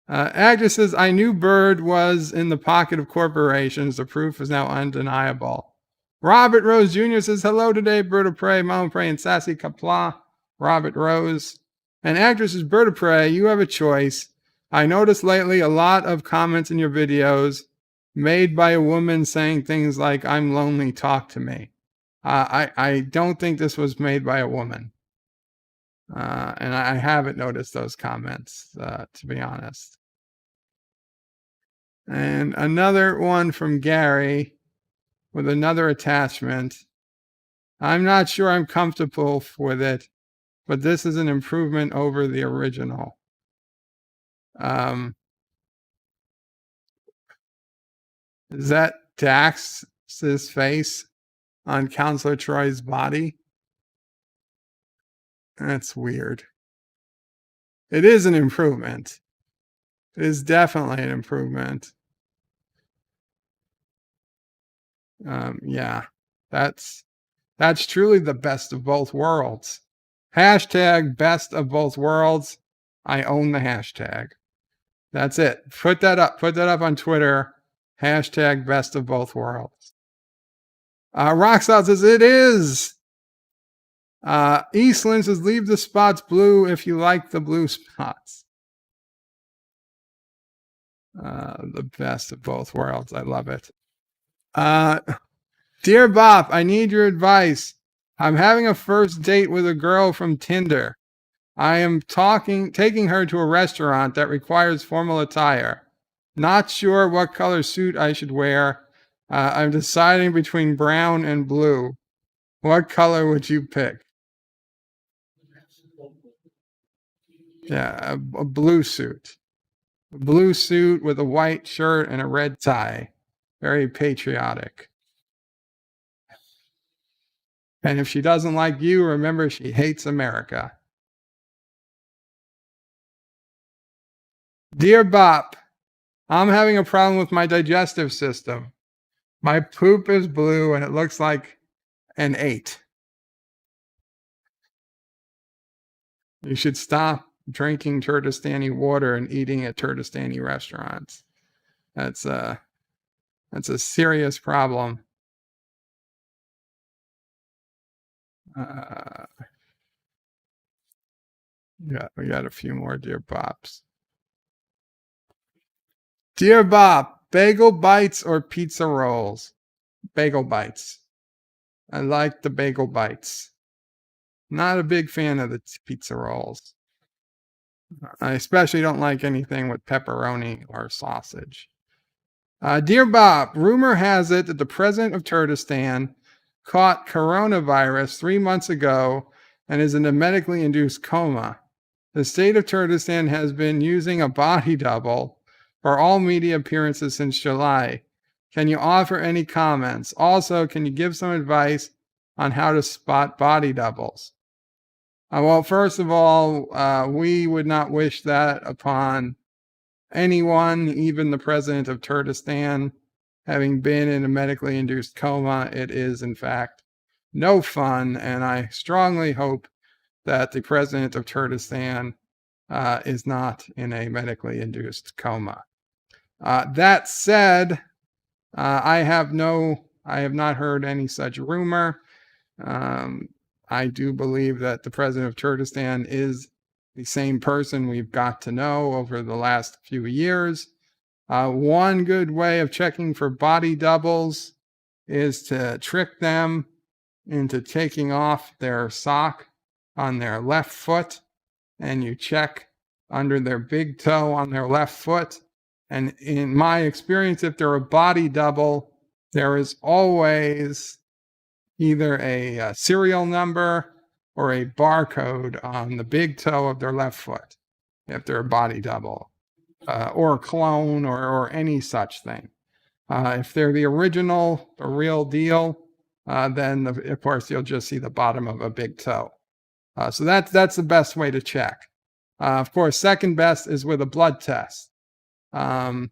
Actor says, I knew Bird was in the pocket of corporations. The proof is now undeniable. Robert Rose Jr. says, hello today, Bird of Prey, Mama Prey, and Sassy Qapla. Robert Rose. And actress is Bird of Prey, you have a choice. I noticed lately a lot of comments in your videos made by a woman saying things like, I'm lonely, talk to me. I don't think this was made by a woman. And I haven't noticed those comments, to be honest. And another one from Gary with another attachment. I'm not sure I'm comfortable with it, but this is an improvement over the original. Is that Dax's face on Counselor Troy's body? That's weird. It is an improvement. It is definitely an improvement. Yeah, that's truly the best of both worlds. Hashtag best of both worlds. I own the hashtag. That's it. Put that up on Twitter. Hashtag best of both worlds. Roxal says it is. Eastland says leave the spots blue if you like the blue spots. The best of both worlds. I love it. Dear Bop, I need your advice. I'm having a first date with a girl from Tinder. I am taking her to a restaurant that requires formal attire. Not sure what color suit I should wear. I'm deciding between brown and blue. What color would you pick? Yeah, a blue suit. A blue suit with a white shirt and a red tie. Very patriotic. And if she doesn't like you, remember she hates America. Dear Bop, I'm having a problem with my digestive system. My poop is blue and it looks like an 8. You should stop drinking Kurdistani water and eating at Kurdistani restaurants. That's a serious problem. Yeah, we got a few more Dear Bops. Dear Bop, bagel bites or pizza rolls? Bagel bites. I like the bagel bites. Not a big fan of the pizza rolls. I especially don't like anything with pepperoni or sausage. Dear Bob, rumor has it that the president of Kurdistan caught coronavirus 3 months ago and is in a medically induced coma. The state of Kurdistan has been using a body double for all media appearances since July. Can you offer any comments? Also, can you give some advice on how to spot body doubles? Well, first of all, we would not wish that upon anyone, even the president of Kurdistan, having been in a medically induced coma. It is, in fact, no fun, and I strongly hope that the president of Kurdistan is not in a medically induced coma. That said, I have not heard any such rumor. I do believe that the president of Kurdistan is the same person we've got to know over the last few years. One good way of checking for body doubles is to trick them into taking off their sock on their left foot, and you check under their big toe on their left foot. And in my experience, if they're a body double, there is always either a serial number or a barcode on the big toe of their left foot, if they're a body double, or a clone or any such thing. If they're the original, the real deal, then of course you'll just see the bottom of a big toe. So that's the best way to check. Of course, second best is with a blood test. And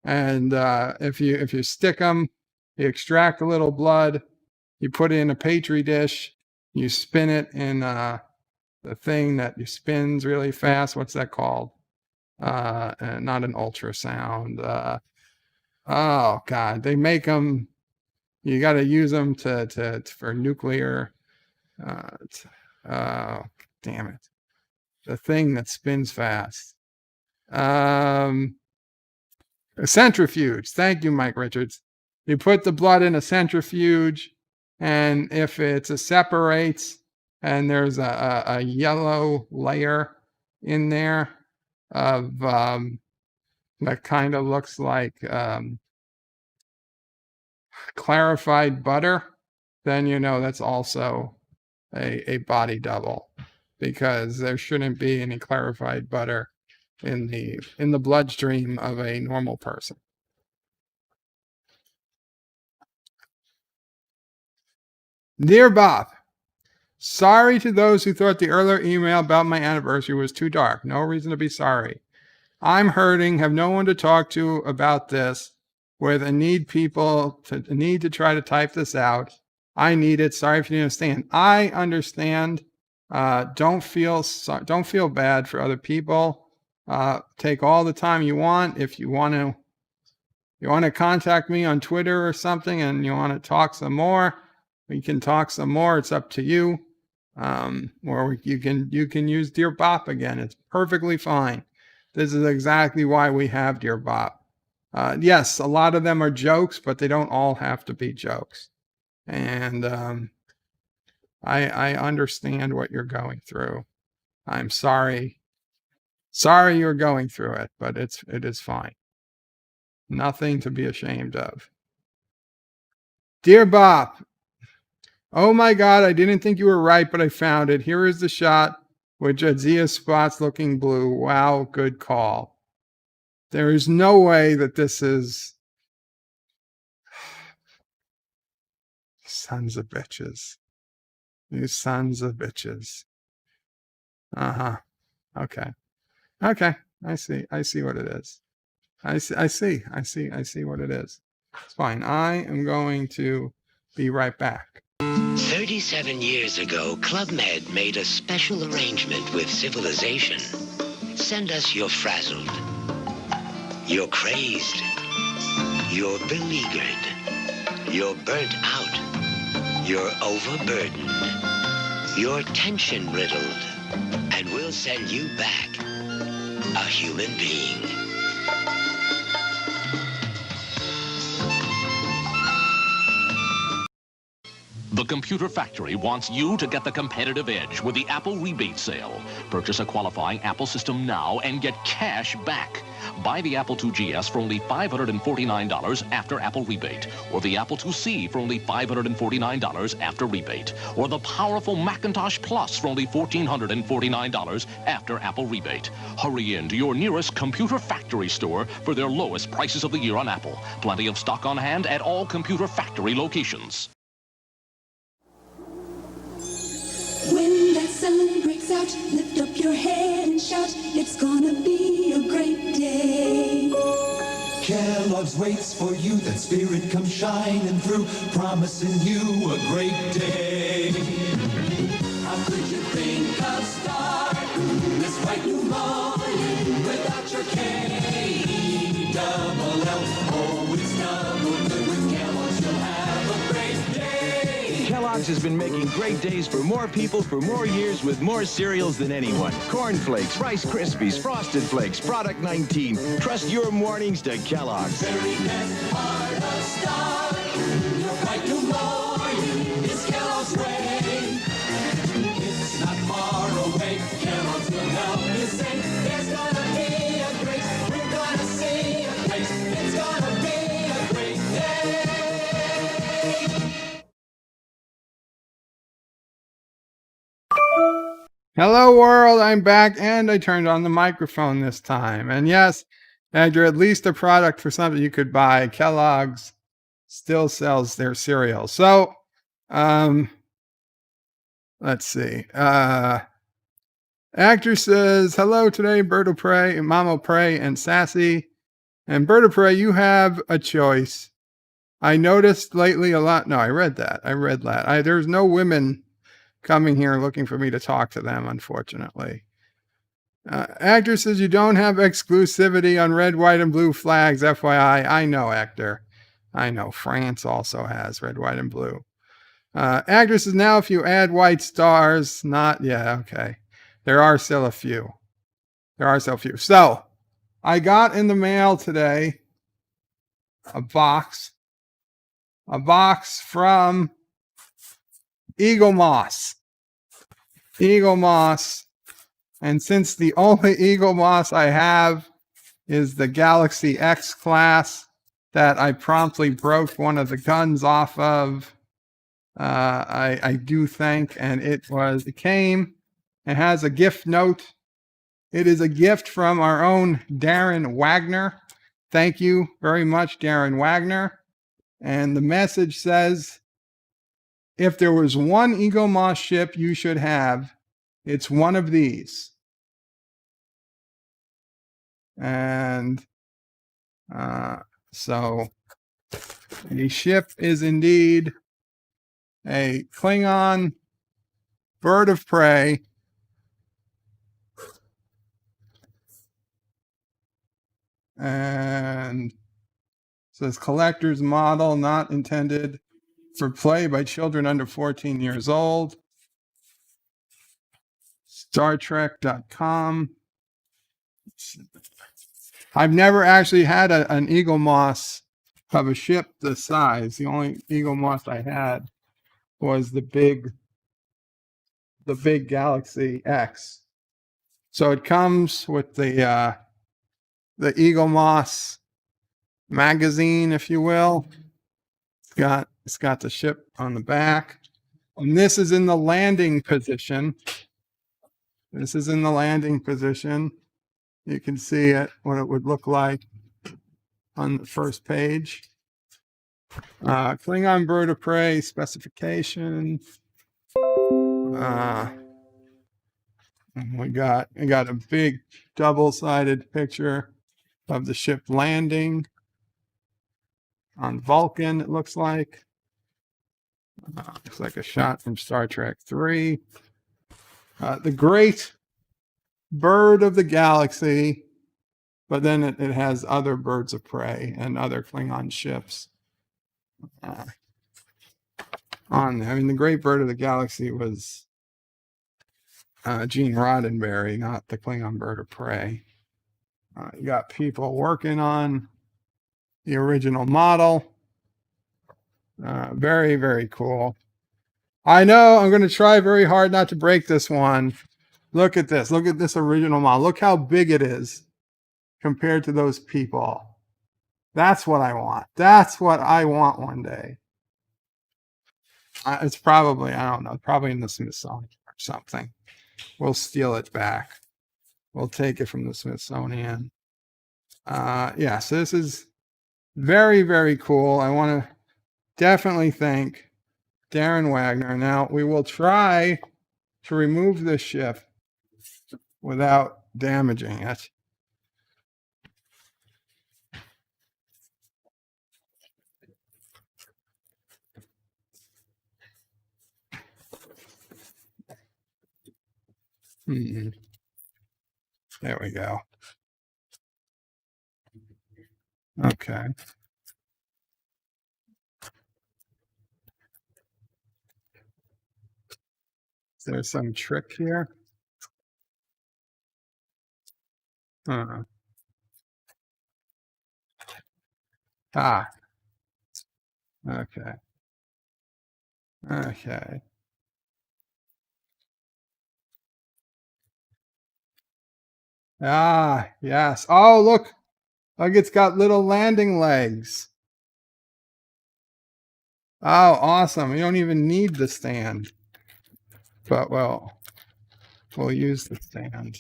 if you stick them, you extract a little blood, you put it in a petri dish, you spin it in the thing that you spins really fast. What's that called? Not an ultrasound. Oh God, they make them. You got to use them for nuclear. Oh, damn it! The thing that spins fast. A centrifuge. Thank you, Mike Richards. You put the blood in a centrifuge, and if it separates and there's a yellow layer in there of that kind of looks like clarified butter, then you know that's also a body double, because there shouldn't be any clarified butter in the bloodstream of a normal person. Dear Bob, sorry to those who thought the earlier email about my anniversary was too dark. No reason to be sorry. I'm hurting, have no one to talk to about this, with a need to try to type this out. I need it. Sorry if you didn't understand. I understand. Don't feel bad for other people. Take all the time you want. If you want to contact me on Twitter or something and you want to talk some more, we can talk some more. It's up to you. Or you can use Dear Bop again. It's perfectly fine. This is exactly why we have Dear Bop. Yes, a lot of them are jokes, but they don't all have to be jokes. And I understand what you're going through. I'm sorry. Sorry you're going through it, but it is fine. Nothing to be ashamed of. Dear Bop, oh my God, I didn't think you were right, but I found it. Here is the shot with Jadzia's spots looking blue. Wow, good call. There is no way that this is... Sons of bitches. These sons of bitches. Uh-huh. Okay. Okay. I see what it is. I see what it is. It's fine. I am going to be right back. 37 years ago, Club Med made a special arrangement with civilization. Send us your frazzled, you're crazed, you're beleaguered, you're burnt out, you're overburdened, you're tension-riddled, and we'll send you back a human being. The Computer Factory wants you to get the competitive edge with the Apple rebate sale. Purchase a qualifying Apple system now and get cash back. Buy the Apple IIgs for only $549 after Apple rebate, or the Apple IIc for only $549 after rebate, or the powerful Macintosh Plus for only $1,449 after Apple rebate. Hurry in to your nearest Computer Factory store for their lowest prices of the year on Apple. Plenty of stock on hand at all Computer Factory locations. When that sun breaks out, lift up your head and shout, it's gonna be a great day. Kellogg's waits for you, that spirit comes shining through, promising you a great day. How could you think of starting this bright new morning without your K-double-L? Oh, it's double good with Kellogg's, you'll have a great day. Kellogg's has been making great days for more people for more years with more cereals than anyone. Corn Flakes, Rice Krispies, Frosted Flakes, Product 19. Trust your mornings to Kellogg's. Very best part of starting your bright new morning is Kellogg's way. It's not far away. Kellogg's will help you say there's gonna be a great, we're gonna see a great, it's gonna be a great day. Hello world, I'm back and I turned on the microphone this time. And yes, after at least a product for something you could buy, Kellogg's still sells their cereal. So, let's see. Actor says, hello today, Berto Prey, Mamo Prey, and Sassy. And Berto Prey, you have a choice. I noticed lately a lot. No, I read that. There's no women coming here looking for me to talk to them, unfortunately. Actor says you don't have exclusivity on red, white, and blue flags, FYI. I know, Actor. I know. France also has red, white, and blue. Actor says now if you add white stars, okay. There are still a few. So, I got in the mail today a box from Eagle Moss. And since the only Eagle Moss I have is the Galaxy X class that I promptly broke one of the guns off of, I do thank, and it has a gift note. It is a gift from our own Darren Wagner. Thank you very much, Darren Wagner. And the message says, if there was one Eagle Moss ship you should have, it's one of these. And so the ship is indeed a Klingon bird of prey. And it says collector's model, not intended for play by children under 14 years old. StarTrek.com. I've never actually had an Eagle Moss of a ship this size. The only Eagle Moss I had was the big Galaxy X. So it comes with the Eagle Moss magazine, if you will. It's got the ship on the back. And this is in the landing position. You can see it, what it would look like on the first page. Klingon bird of prey specifications. We got a big double-sided picture of the ship landing on Vulcan, it looks like. Looks like a shot from Star Trek 3. The great bird of the galaxy, but then it has other birds of prey and other Klingon ships on there. I mean, the great bird of the galaxy was Gene Roddenberry, not the Klingon bird of prey. You got people working on the original model. Very, very cool. I know I'm going to try very hard not to break this one. Look at this. Look at this original model. Look how big it is compared to those people. That's what I want. That's what I want one day. It's probably, I don't know, probably in the Smithsonian or something. We'll steal it back. We'll take it from the Smithsonian. Yeah, so this is very, very cool. I want to definitely thank Darren Wagner. Now, we will try to remove this ship without damaging it. There we go. Okay. Is there some trick here? Ah. Okay. Okay. Ah, yes. Oh, look. Look, it's got little landing legs. Oh, awesome. You don't even need the stand. But, well, we'll use the stand.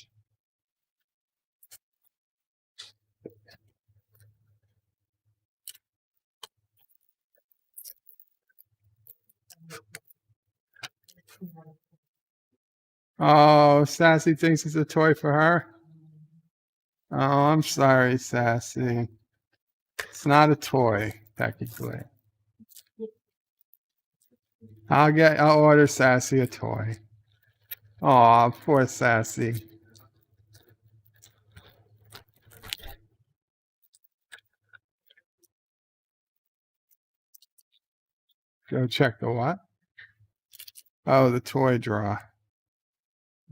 Oh, Sassy thinks it's a toy for her. Oh, I'm sorry, Sassy. It's not a toy, technically. I'll order Sassy a toy. Aw, poor Sassy. Go check the what? Oh, the toy drawer.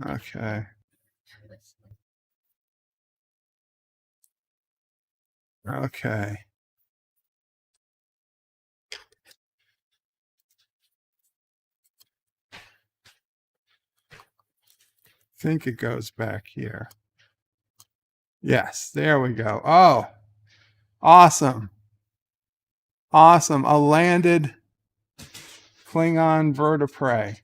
Okay. Okay. I think it goes back here. Yes, there we go. Oh, awesome. Awesome. A landed Klingon bird of prey.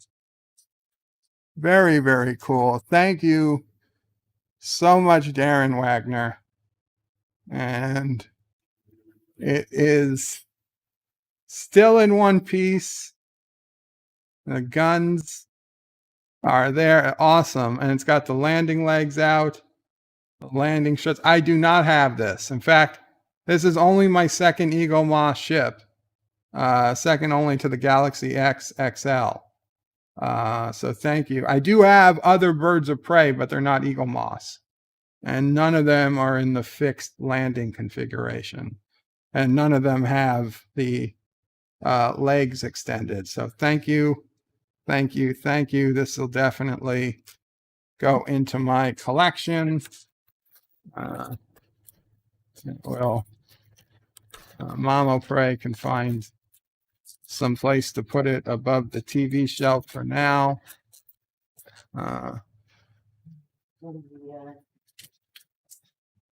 Very, very cool. Thank you so much, Darren Wagner. And it is still in one piece. The guns are there. Awesome. And it's got the landing legs out, the landing struts. I do not have this. In fact, this is only my second Eagle Moss ship, second only to the Galaxy X XL. So thank you. I do have other birds of prey, but they're not Eagle Moss. And none of them are in the fixed landing configuration. And none of them have the legs extended. So thank you. Thank you. Thank you. This will definitely go into my collection. Well, Mama Prey can find some place to put it above the TV shelf for now.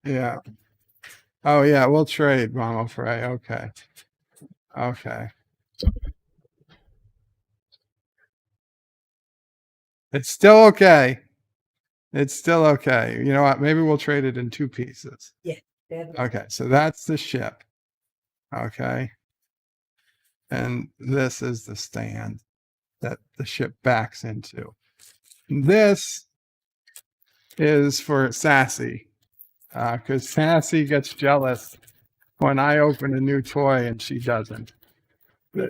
Yeah. Oh, yeah, we'll trade, Mama Prey. Okay. Okay. It's still okay. It's still okay. You know what? Maybe we'll trade it in two pieces. Yeah. Okay, so that's the ship. Okay. And this is the stand. that the ship backs into. This is for Sassy, because Sassy gets jealous when I open a new toy and she doesn't.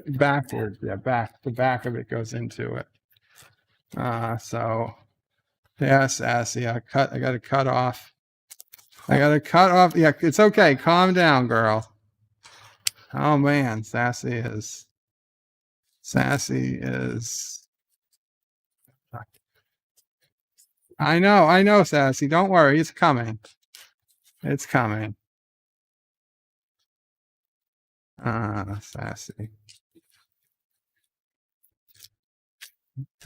Backwards, yeah, the back of it goes into it. So yeah, Sassy, I gotta cut off. Yeah, it's okay. Calm down, girl. Oh man, Sassy is. I know, Sassy. Don't worry, it's coming. It's coming. Sassy.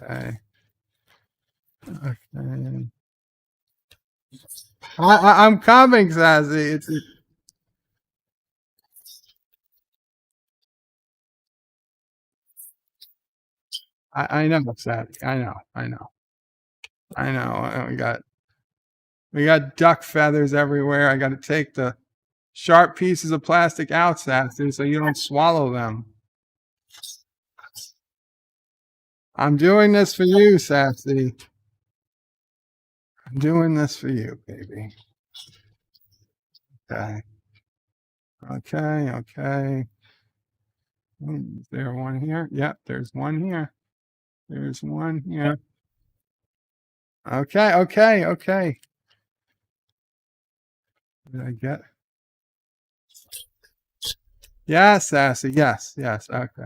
Okay. Okay. I'm coming, Sassy. I know, Sassy. I know. We got duck feathers everywhere. I got to take the sharp pieces of plastic out, Sassy, so you don't swallow them. I'm doing this for you, Sassy. I'm doing this for you, baby. Okay. Okay. Is there one here? Yep, there's one here. There's one here. Okay. Did I get? Yes, Sassy. Yes. Okay.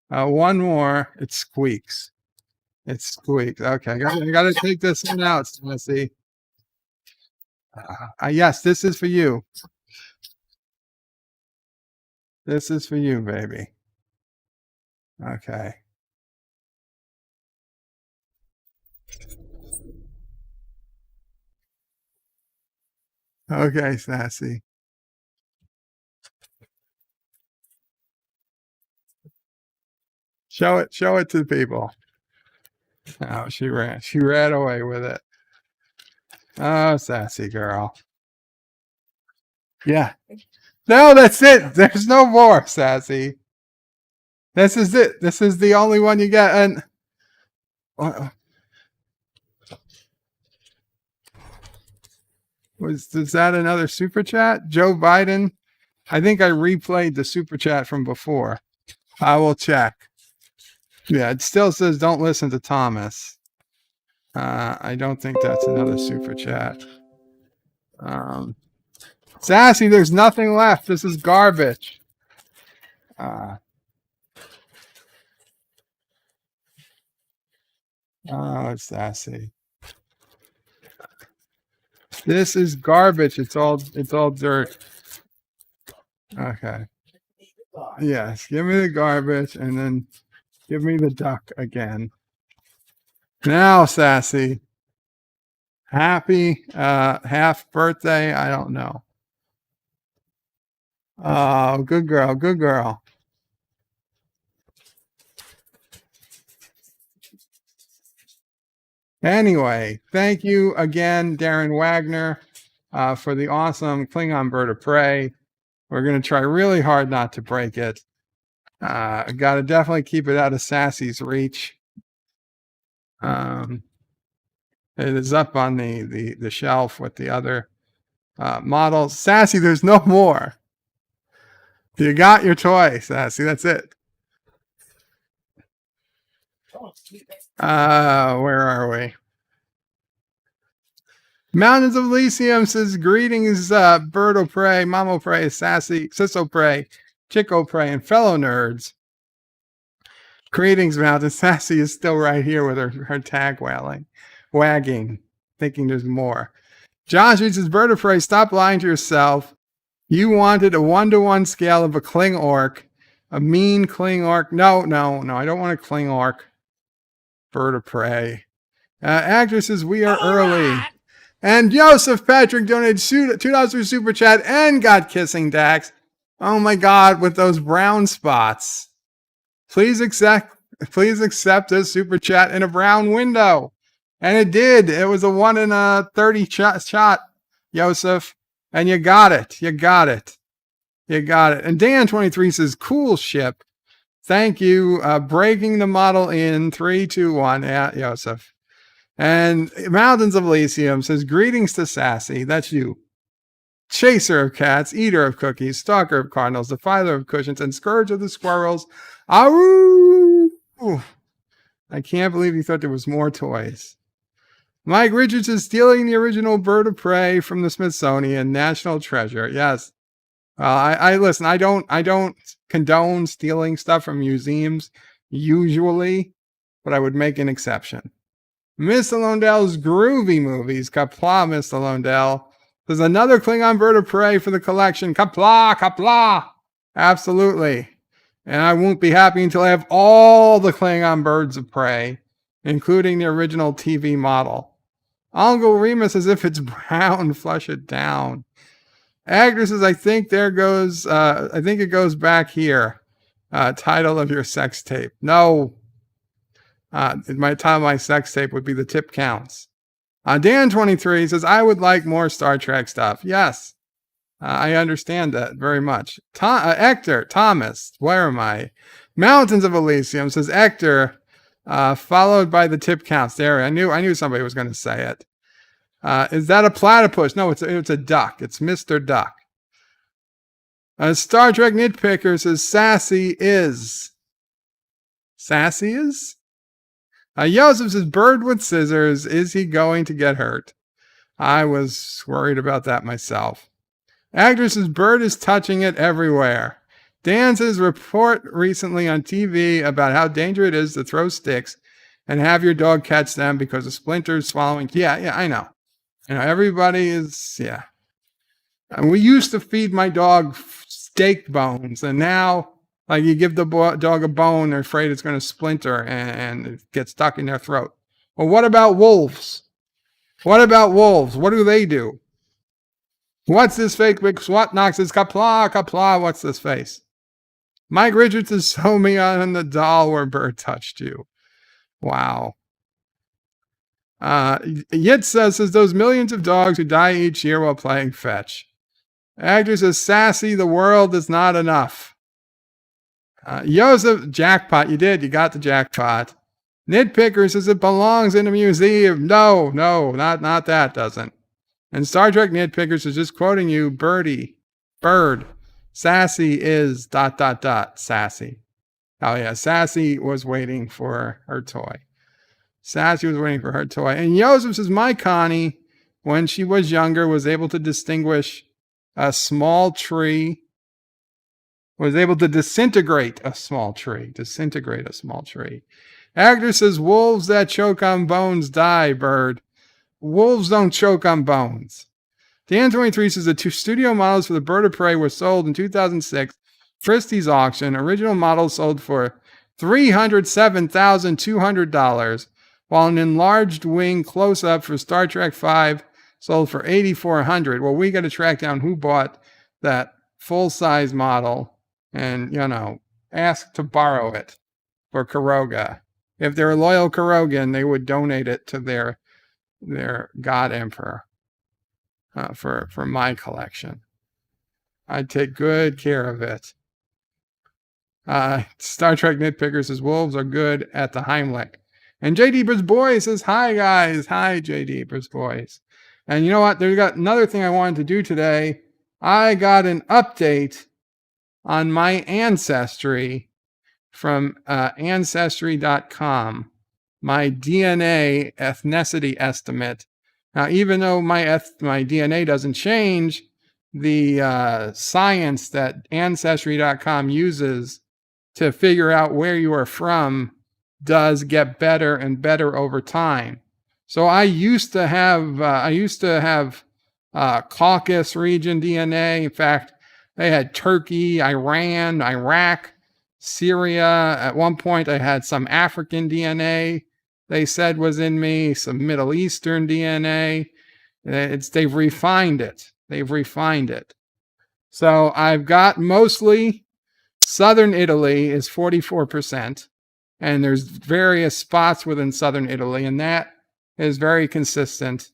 One more. It squeaks. Okay, I gotta take this one out, Sassy. Yes, this is for you. This is for you, baby. Okay. Okay, Sassy. Show it to the people. Oh, she ran away with it. Oh, Sassy girl. Yeah. No, that's it. There's no more, Sassy. This is it. This is the only one you get. And is that another super chat? Joe Biden? I think I replayed the super chat from before. I will check. Yeah, it still says don't listen to Thomas. I don't think that's another super chat. Sassy, there's nothing left. This is garbage. Oh, Sassy. This is garbage. It's all dirt. Okay. Yes, give me the garbage and then give me the duck again. Now, Sassy. Happy half birthday. I don't know. Oh, good girl. Anyway, thank you again, Darren Wagner, for the awesome Klingon Bird of Prey. We're going to try really hard not to break it. Got to definitely keep it out of Sassy's reach. It is up on the shelf with the other models. Sassy, there's no more. You got your toy, Sassy. That's it. Where are we? Mountains of Elysium says, greetings, Bird of Prey, Mamo Prey, Sassy, Sisso Prey, Chico Prey, and fellow nerds. Greetings, Mountain. Sassy is still right here with her tag wagging, thinking there's more. Josh says, Bird of Prey, stop lying to yourself. You wanted a 1-to-1 scale of a Kling Orc, a mean Kling Orc. No, I don't want a Kling Orc. Bird of Prey. Actor says, we are early. Right. And Joseph Patrick donated $2 for Super Chat and got Kissing Dax. Oh my God, with those brown spots. Please accept this Super Chat in a brown window. And it did. It was a 1 in a 30 shot, Joseph. And you got it. And Dan23 says, cool ship. Thank you. Breaking the model in 3, 2, 1. Yeah, Joseph. And Mountains of Elysium says, greetings to Sassy. That's you. Chaser of cats, eater of cookies, stalker of cardinals, defiler of cushions, and scourge of the squirrels. Ahoo! I can't believe you thought there was more toys. Mike Richards is stealing the original Bird of Prey from the Smithsonian National Treasure. Yes. I listen. I don't condone stealing stuff from museums usually, but I would make an exception. Mr. Londell's Groovy Movies, Qapla, Mr. Londell. There's another Klingon Bird of Prey for the collection. Qapla, Qapla. Absolutely. And I won't be happy until I have all the Klingon Birds of Prey, including the original TV model. Uncle Remus says, if it's brown, flush it down. Agnes says, I think it goes back here. Title of your sex tape. No. My title of my sex tape would be The Tip Counts. Dan23 says, I would like more Star Trek stuff. Yes. I understand that very much. Hector, Thomas, where am I? Mountains of Elysium says, Hector, followed by The Tip Counts. There, I knew somebody was going to say it. Is that a platypus? No, it's a duck. It's Mr. Duck. Star Trek Nitpicker says, Sassy is. Sassy is? Joseph says, bird with scissors. Is he going to get hurt? I was worried about that myself. Agnes says, bird is touching it everywhere. Dan says, report recently on TV about how dangerous it is to throw sticks and have your dog catch them because of splinters swallowing. Yeah, I know. Everybody is, yeah. And we used to feed my dog steak bones, and now, like, you give the dog a bone, they're afraid it's going to splinter and it gets stuck in their throat. Well, what about wolves? What do they do? What's this fake big SWAT knocks? Says, Qapla, Qapla, what's this face? Mike Richards is so me on the doll where bird touched you. Wow. Yitza says, those millions of dogs who die each year while playing fetch. Actor says, Sassy, the world is not enough. Joseph, jackpot, you got the jackpot. Nitpicker says, it belongs in a museum. No, not that doesn't. And Star Trek Nitpickers is just quoting you, bird. Sassy is ... sassy. Oh yeah, Sassy was waiting for her toy. And Joseph says, my Connie, when she was younger, was able to distinguish a small tree, was able to disintegrate a small tree. Actor says, wolves that choke on bones die, bird. Wolves don't choke on bones. Dan23 says the 2 studio models for the Bird of Prey were sold in 2006. Christie's auction. Original models sold for $307,200, while an enlarged wing close-up for Star Trek V sold for $8,400. Well, we got to track down who bought that full-size model and, ask to borrow it for Kuroga. If they're a loyal Kurogan, they would donate it to their God Emperor for my collection. I'd take good care of it. Star Trek Nitpicker says, wolves are good at the Heimlich. And J.D. Boys says, hi, guys. Hi, J.D. Boys. And you know what? There's got another thing I wanted to do today. I got an update on my ancestry from Ancestry.com. My DNA ethnicity estimate. Now, even though my DNA doesn't change, the science that Ancestry.com uses to figure out where you are from does get better and better over time. So I used to have Caucasus region DNA. In fact, they had Turkey, Iran, Iraq, Syria. At one point, I had some African DNA they said was in me, some Middle Eastern DNA. They've refined it. So I've got mostly southern Italy is 44%. And there's various spots within southern Italy, and that is very consistent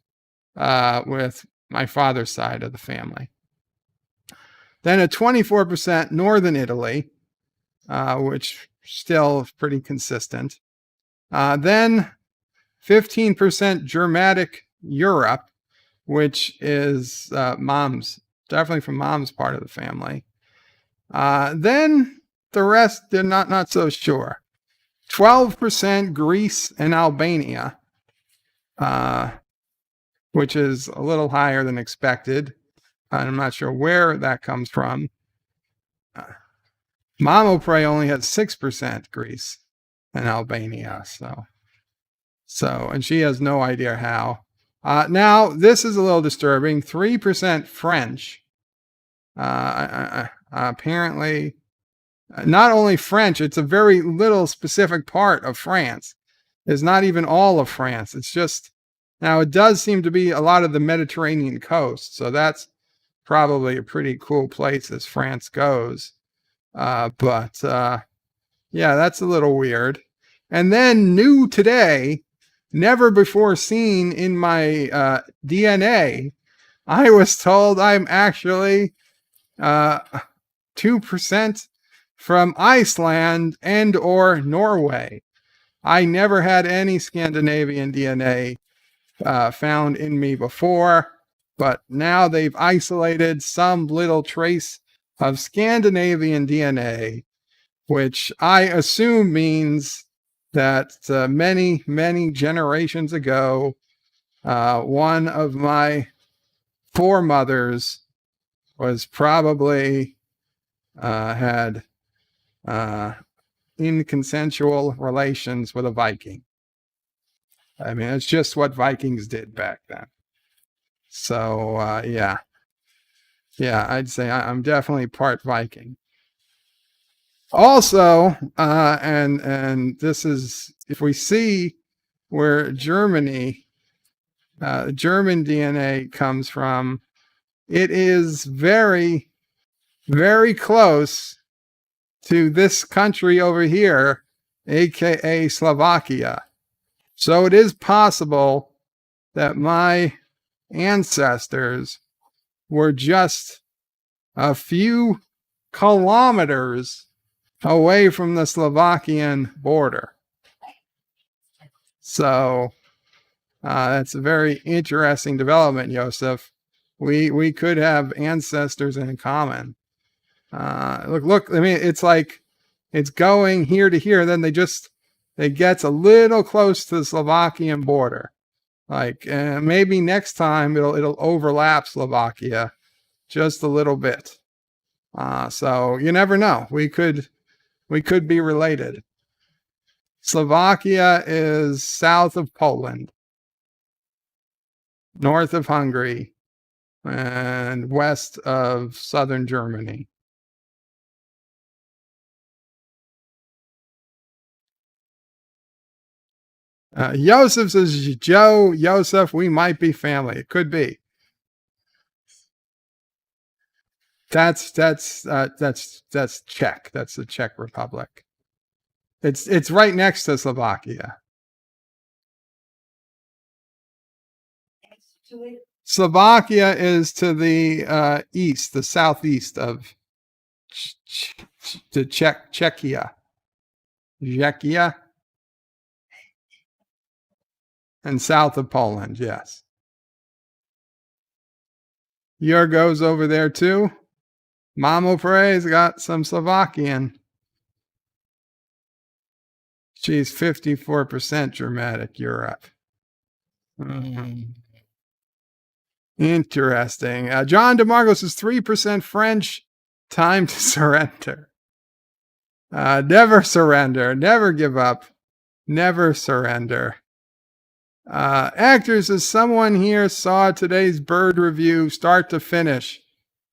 with my father's side of the family. Then a 24% northern Italy, which still pretty consistent. Then 15% Germanic Europe, which is mom's, definitely from mom's part of the family. Then the rest, they're not so sure. 12% Greece and Albania, which is a little higher than expected. I'm not sure where that comes from. Mamo Pray only has 6% Greece and Albania, so, and she has no idea how. Now, this is a little disturbing. 3% French. Apparently, not only French, it's a very little specific part of France. It's not even all of France. It's just, now it does seem to be a lot of the Mediterranean coast. So that's probably a pretty cool place as France goes. But yeah, that's a little weird. And then new today, never before seen in my DNA, I was told I'm actually 2% from Iceland and or Norway. I never had any Scandinavian DNA found in me before, but now they've isolated some little trace of Scandinavian DNA, which I assume means that many, many generations ago, one of my foremothers was probably had inconsensual relations with a Viking. I mean, it's just what Vikings did back then. So, yeah, I'd say I'm definitely part Viking. Also, and this is, if we see where Germany, German DNA comes from, it is very, very close to this country over here, aka Slovakia. So it is possible that my ancestors were just a few kilometers away from the Slovakian border. So that's a very interesting development, Joseph. We could have ancestors in common. Look, I mean, it's like it's going here to here, then it gets a little close to the Slovakian border. Like maybe next time it'll overlap Slovakia just a little bit. So you never know. We could be related. Slovakia is south of Poland, north of Hungary, and west of southern Germany. Joseph says, Joseph, we might be family. It could be. That's Czech. That's the Czech Republic. It's right next to Slovakia. Slovakia is to the east, the southeast of Czechia. Czechia. And south of Poland, yes. Yorgo's over there too. Mamo Perez got some Slovakian. She's 54% Germanic Europe. Interesting. John DeMarcos is 3% French. Time to surrender. Never surrender. Never give up. Never surrender. Actors, as someone here saw today's bird review start to finish,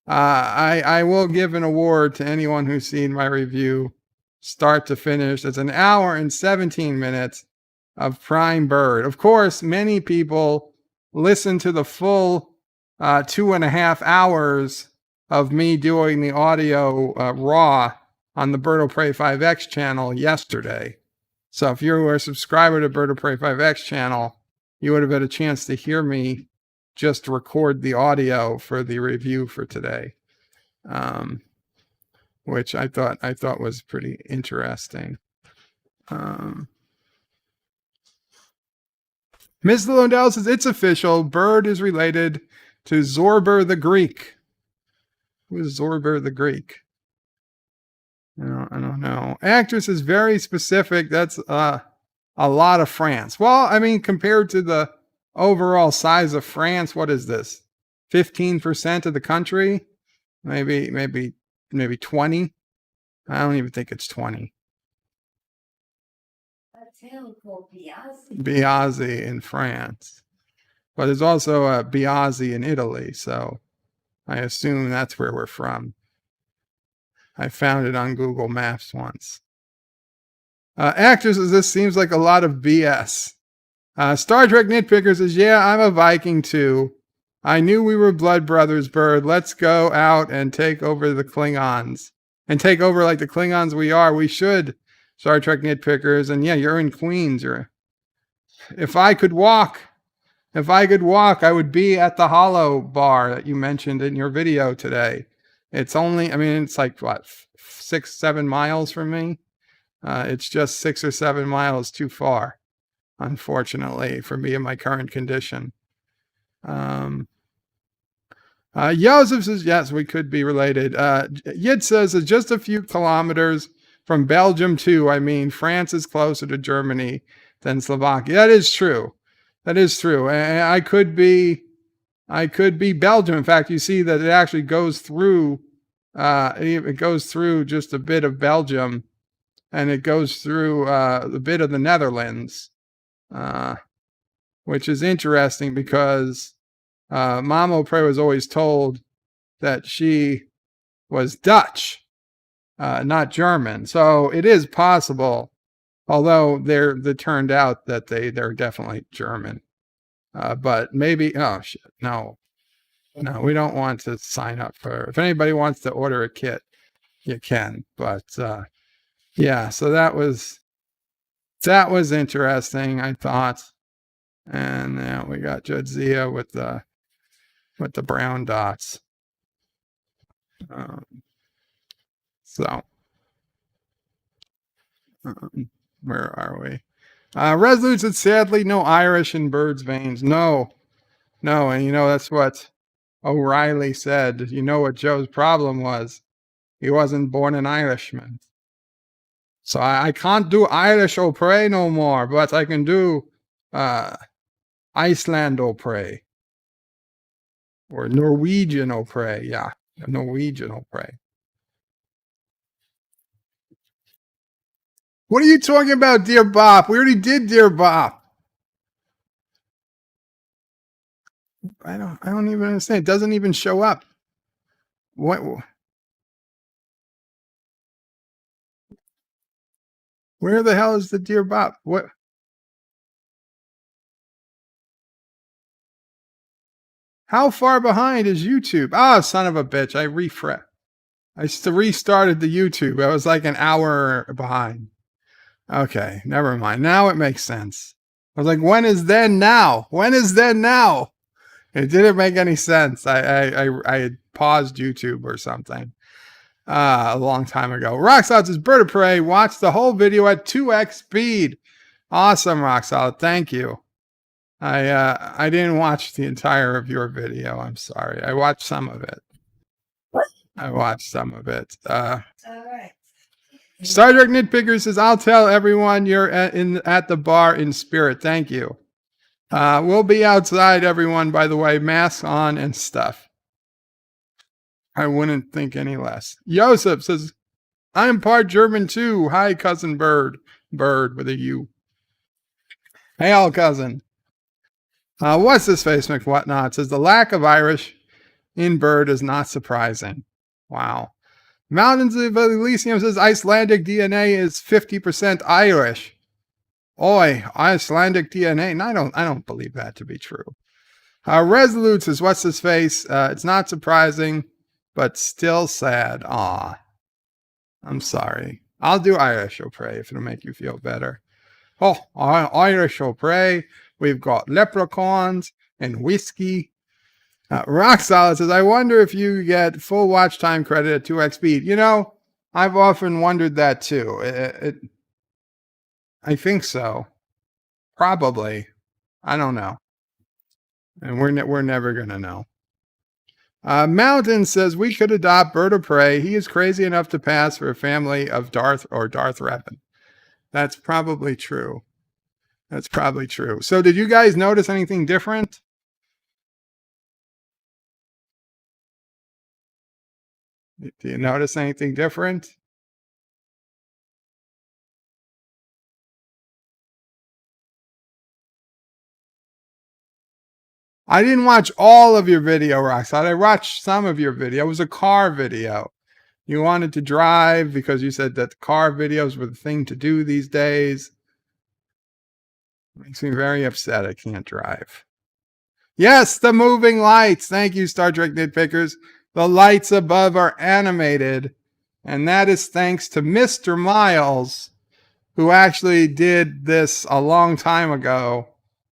I will give an award to anyone who's seen my review start to finish. It's an hour and 17 minutes of prime bird. Of course, many people listen to the full 2.5 hours of me doing the audio raw on the Bird of Prey 5X channel yesterday. So if you were a subscriber to Bird of Prey 5X channel, you would have had a chance to hear me just record the audio for the review for today, which I thought was pretty interesting. Ms. Londell says it's official. Bird is related to Zorber the Greek. Who is Zorber the Greek? I don't know. Actress is very specific. That's a lot of France. Well, I mean, compared to the overall size of France, what is this? 15% of the country? Maybe 20. I don't even think it's 20. Biazzi in France. But there's also a Biazzi in Italy, so I assume that's where we're from. I found it on Google Maps once. Actresses, this seems like a lot of BS. Star Trek Nitpicker says, yeah, I'm a Viking too. I knew we were blood brothers, Bird. Let's go out and take over the Klingons. And take over like the Klingons we are. We should, Star Trek Nitpickers. And yeah, you're in Queens. If I could walk, I would be at the Hollow Bar that you mentioned in your video today. It's only, I mean, it's like, what, 6-7 miles from me? It's just 6 or 7 miles too far, unfortunately, for me in my current condition. Joseph says, yes, we could be related. Yid says it's just a few kilometers from Belgium too. I mean, France is closer to Germany than Slovakia. That is true. That is true. And I could be Belgium. In fact, you see that it actually goes through, it goes through just a bit of Belgium, and it goes through a bit of the Netherlands, which is interesting because Mama Prey was always told that she was Dutch, not German. So it is possible, although they turned out that they're definitely German. But maybe, oh shit, no, we don't want to sign up for, if anybody wants to order a kit, you can. But yeah, so that was interesting, I thought. And now we got Jadzia with the brown dots. Where are we? Resolute said, sadly, no Irish in Bird's veins. No. And that's what O'Reilly said. You know what Joe's problem was? He wasn't born an Irishman. So I can't do Irish O'Prey no more, but I can do Iceland O'Prey. Or Norwegian O'Prey. Yeah, Norwegian O'Prey. What are you talking about, Dear Bop? We already did Dear Bop. I don't even understand. It doesn't even show up. What? Where the hell is the Dear Bop? What? How far behind is YouTube? Ah, son of a bitch. I restarted the YouTube. I was like an hour behind. Okay, never mind. Now it makes sense. I was like, when is then now? When is then now? It didn't make any sense. I had paused YouTube or something a long time ago. Rocksolid says, Bird of Prey, watch the whole video at 2x speed. Awesome, Rocksolid. Thank you. I didn't watch the entire of your video. I'm sorry. I watched some of it. All right. Star Trek Nitpicker says, I'll tell everyone you're at the bar in spirit. Thank you. We'll be outside, everyone, by the way, masks on and stuff. I wouldn't think any less. Joseph says, I'm part German too. Hi, cousin Bird. Bird with a U. Hey, all cousin. What's this face, McWhatnot? Says, the lack of Irish in Bird is not surprising. Wow. Mountains of Elysium says, Icelandic DNA is 50% Irish. Oi, Icelandic DNA. And I don't believe that to be true. Resolute says, what's his face? It's not surprising, but still sad. Aw. I'm sorry. I'll do Irish O'Prey if it'll make you feel better. Oh, Irish O'Prey. We've got leprechauns and whiskey. Rock Solid says, I wonder if you get full watch time credit at 2x speed. I've often wondered that too. I think so. Probably. I don't know. And we're never going to know. Mountain says we could adopt Bird of Prey. He is crazy enough to pass for a family of Darth or Darth Revan. That's probably true. That's probably true. So did you guys notice anything different? Do you notice anything different? I didn't watch all of your video, Roxanne. I watched some of your video. It was a car video. You wanted to drive because you said that car videos were the thing to do these days. Makes me very upset I can't drive. Yes, the moving lights. Thank you, Star Trek Nitpickers. The lights above are animated, and that is thanks to Mr. Miles, who actually did this a long time ago,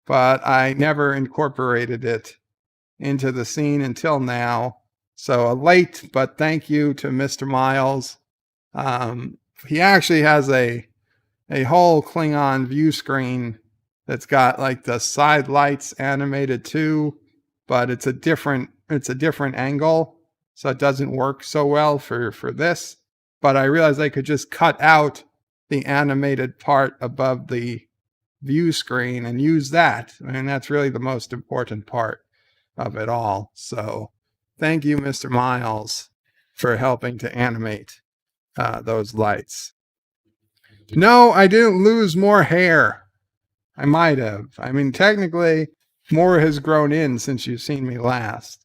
but I never incorporated it into the scene until now. So late, but thank you to Mr. Miles. He actually has a whole Klingon view screen that's got like the side lights animated too, but it's a different angle, so it doesn't work so well for this. But I realized I could just cut out the animated part above the view screen and use that. I mean, that's really the most important part of it all. So thank you, Mr. Miles, for helping to animate those lights. No, I didn't lose more hair. I might have. I mean, technically, more has grown in since you've seen me last.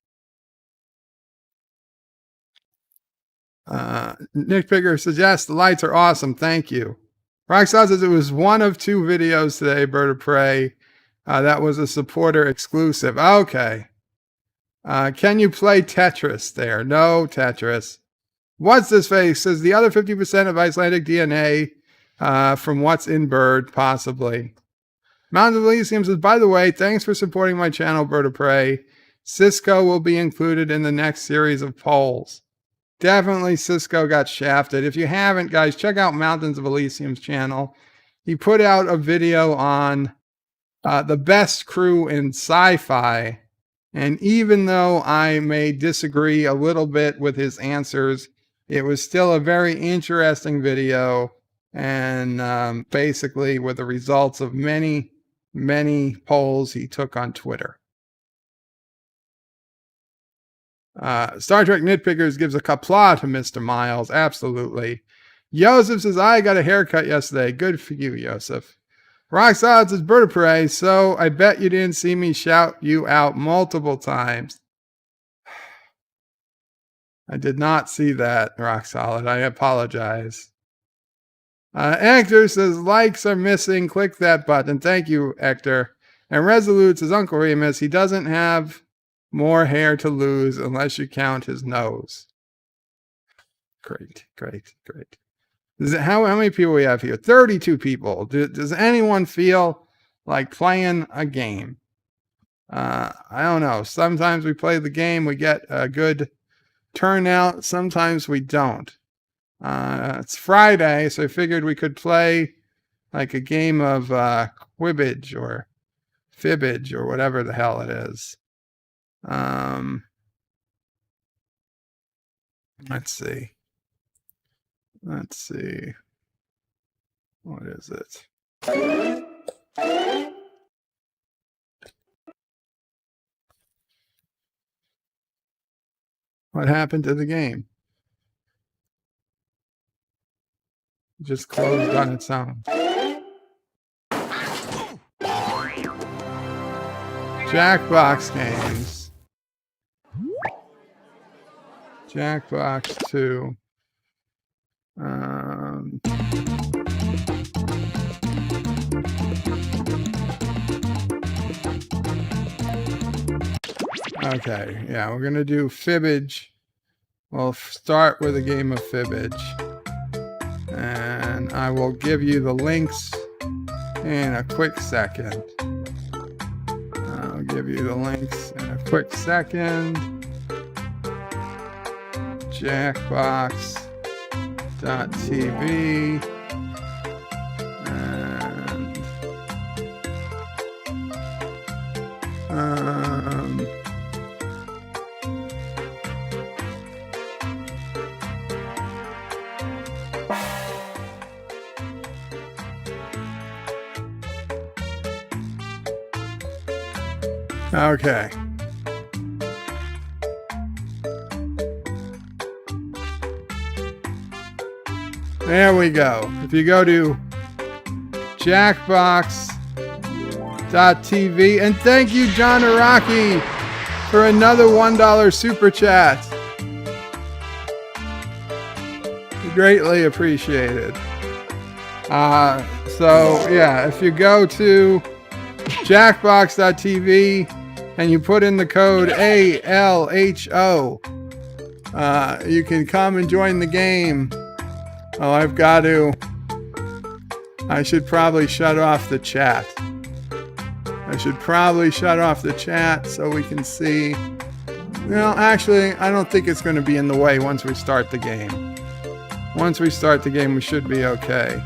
Nick Picker says, yes, the lights are awesome. Thank you. Roxanne says it was one of 2 videos today, Bird of Prey. That was a supporter exclusive. Okay. Can you play Tetris there? No Tetris. What's this face? Says the other 50% of Icelandic DNA from what's in Bird, possibly. Mountain of Elysium says, by the way, thanks for supporting my channel, Bird of Prey. Cisco will be included in the next series of polls. Definitely Cisco got shafted. If you haven't, guys, check out Mountains of Elysium's channel. He put out a video on the best crew in sci-fi. And even though I may disagree a little bit with his answers, it was still a very interesting video. And basically with the results of many polls he took on Twitter. Star Trek Nitpickers gives a Qapla to Mr. Miles. Absolutely. Joseph says, I got a haircut yesterday. Good for you, Joseph. Roxanne says, Bird of Prey. So I bet you didn't see me shout you out multiple times. I did not see that, Roxanne. I apologize. Hector says, likes are missing. Click that button. Thank you, Hector. And Resolute says, Uncle Remus, he doesn't have more hair to lose unless you count his nose. Great. How many people we have here? 32 people. Does anyone feel like playing a game? I don't know. Sometimes we play the game, we get a good turnout. Sometimes we don't. It's Friday, so I figured we could play like a game of Quibbage or Fibbage or whatever the hell it is. Let's see. What is it? What happened to the game? It just closed on its own. Jackbox games. Jackbox 2. Okay, yeah, we're gonna do Fibbage. We'll start with a game of Fibbage. And I will give you the links in a quick second. I'll give you the links in a quick second. Jackbox.tv. Okay. There we go. If you go to jackbox.tv, and thank you, John Araki, for another $1 super chat. Greatly appreciated. So yeah, if you go to jackbox.tv and you put in the code ALHO, you can come and join the game. Oh, I should probably shut off the chat. So we can see. Well, actually, I don't think it's going to be in the way once we start the game. Once we start the game, we should be okay.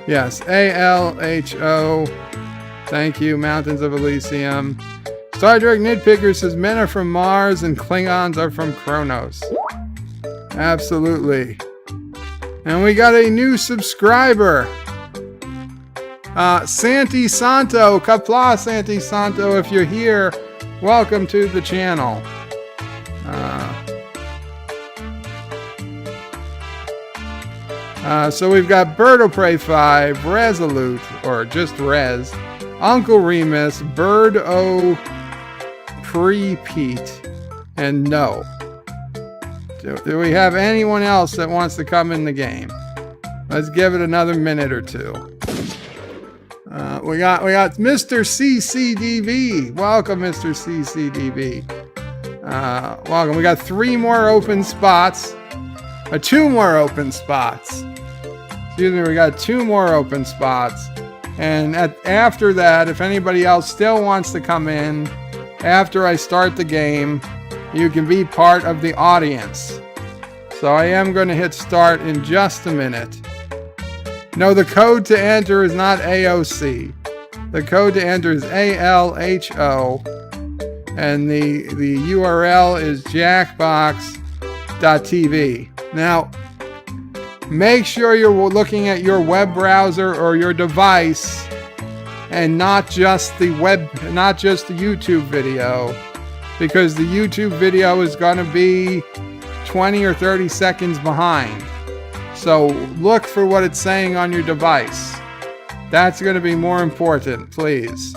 Yes, ALHO. Thank you, Mountains of Elysium. Star Trek Nitpicker says men are from Mars and Klingons are from Kronos. Absolutely. And we got a new subscriber. Santi Santo, Qapla Santi Santo, if you're here, welcome to the channel. So we've got Bird of Prey 5, Resolute, or just Rez, Uncle Remus, Bird O Pre-Pete, and No. Do we have anyone else that wants to come in the game? Let's give it another minute or two. We got Mr. CCDV. Welcome, Mr. CCDV. Welcome. We got 3 more open spots. 2 more open spots. Excuse me, we got 2 more open spots. And after that, if anybody else still wants to come in, after I start the game, you can be part of the audience. So I am going to hit start in just a minute. No, the code to enter is not AOC. The code to enter is ALHO. And the URL is jackbox.tv. Now, make sure you're looking at your web browser or your device and not just the YouTube video, because the YouTube video is going to be 20 or 30 seconds behind. So look for what it's saying on your device. That's going to be more important, please.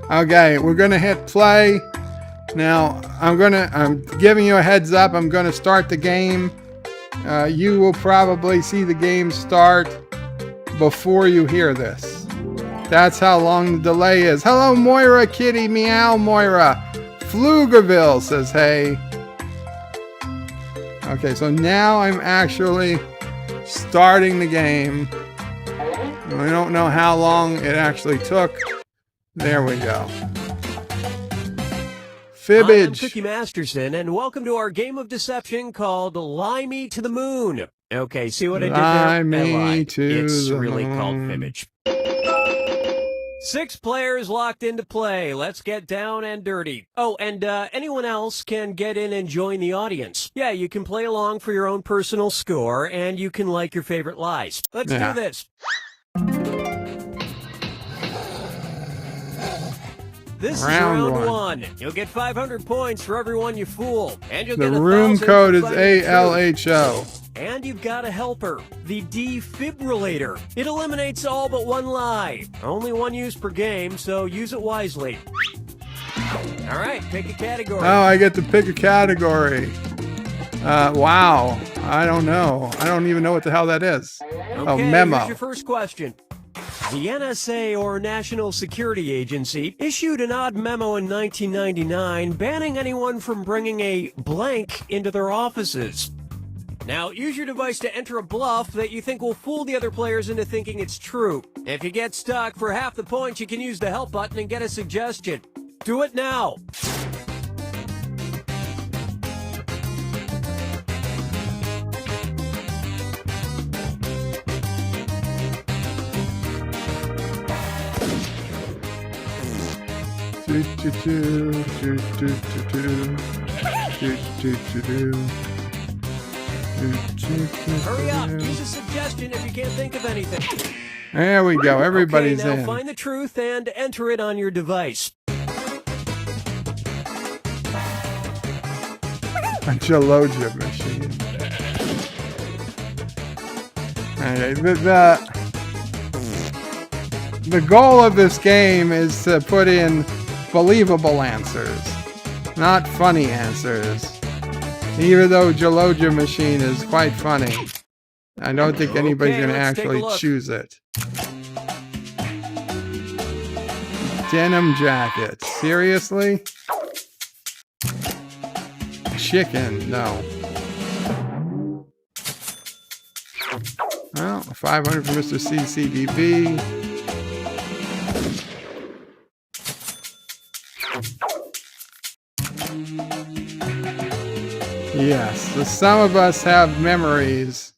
Okay, we're going to hit play. Now, I'm giving you a heads up. I'm going to start the game. You will probably see the game start before you hear this. That's how long the delay is. Hello, Moira Kitty. Meow, Moira. Pflugerville says, hey. Okay, so now I'm actually starting the game. I don't know how long it actually took. There we go. Fibbage. I'm Cookie Masterson, and welcome to our game of deception called Lie Me to the Moon. Okay, see what I did there? Lie me It's to really the called moon. Fibbage. 6 players locked into play. Let's get down and dirty. Oh, and anyone else can get in and join the audience. Yeah, you can play along for your own personal score, and you can like your favorite lies. Let's do this. This is round 1. You'll get 500 points for everyone you fool. And you'll The get room 1,000 code for is finding the truth. ALHO. And you've got a helper, the defibrillator. It eliminates all but 1 lie. Only 1 use per game, so use it wisely. All right, pick a category. Oh, I get to pick a category. Wow. I don't know. I don't even know what the hell that is. Oh, Okay, memo. here's your first question. The NSA, or National Security Agency, issued an odd memo in 1999 banning anyone from bringing a blank into their offices. Now, use your device to enter a bluff that you think will fool the other players into thinking it's true. If you get stuck, for half the points, you can use the help button and get a suggestion. Do it now. Hurry up! Use a suggestion if you can't think of anything. There we go. Everybody's okay, now in. find the truth and enter it on your device. A Gelogia machine. Okay, the goal of this game is to put in believable answers, not funny answers. Even though Gelogia machine is quite funny, I don't think anybody's going to actually choose it. Denim jacket. Seriously? Chicken. No. Well, 500 for Mr. CCDB. Yes, so some of us have memories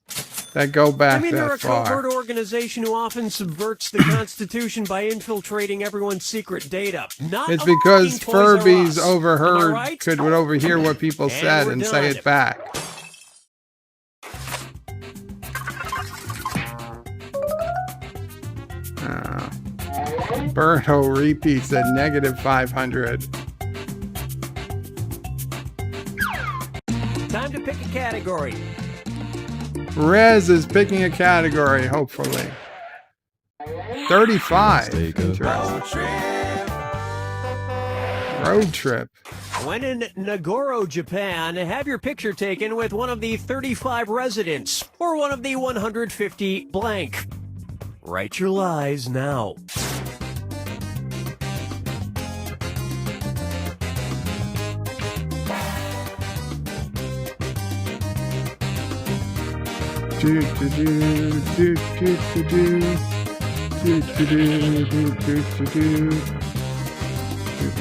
that go back that far. They're a covert organization who often subverts the Constitution by infiltrating everyone's secret data. It's because Furbies would overhear what people said and say it back. Berto repeats at -500. Time to pick a category. Rez is picking a category, hopefully. 35. Interesting. Road trip. When in Nagoro, Japan, have your picture taken with one of the 35 residents or one of the 150 blank. Write your lies now.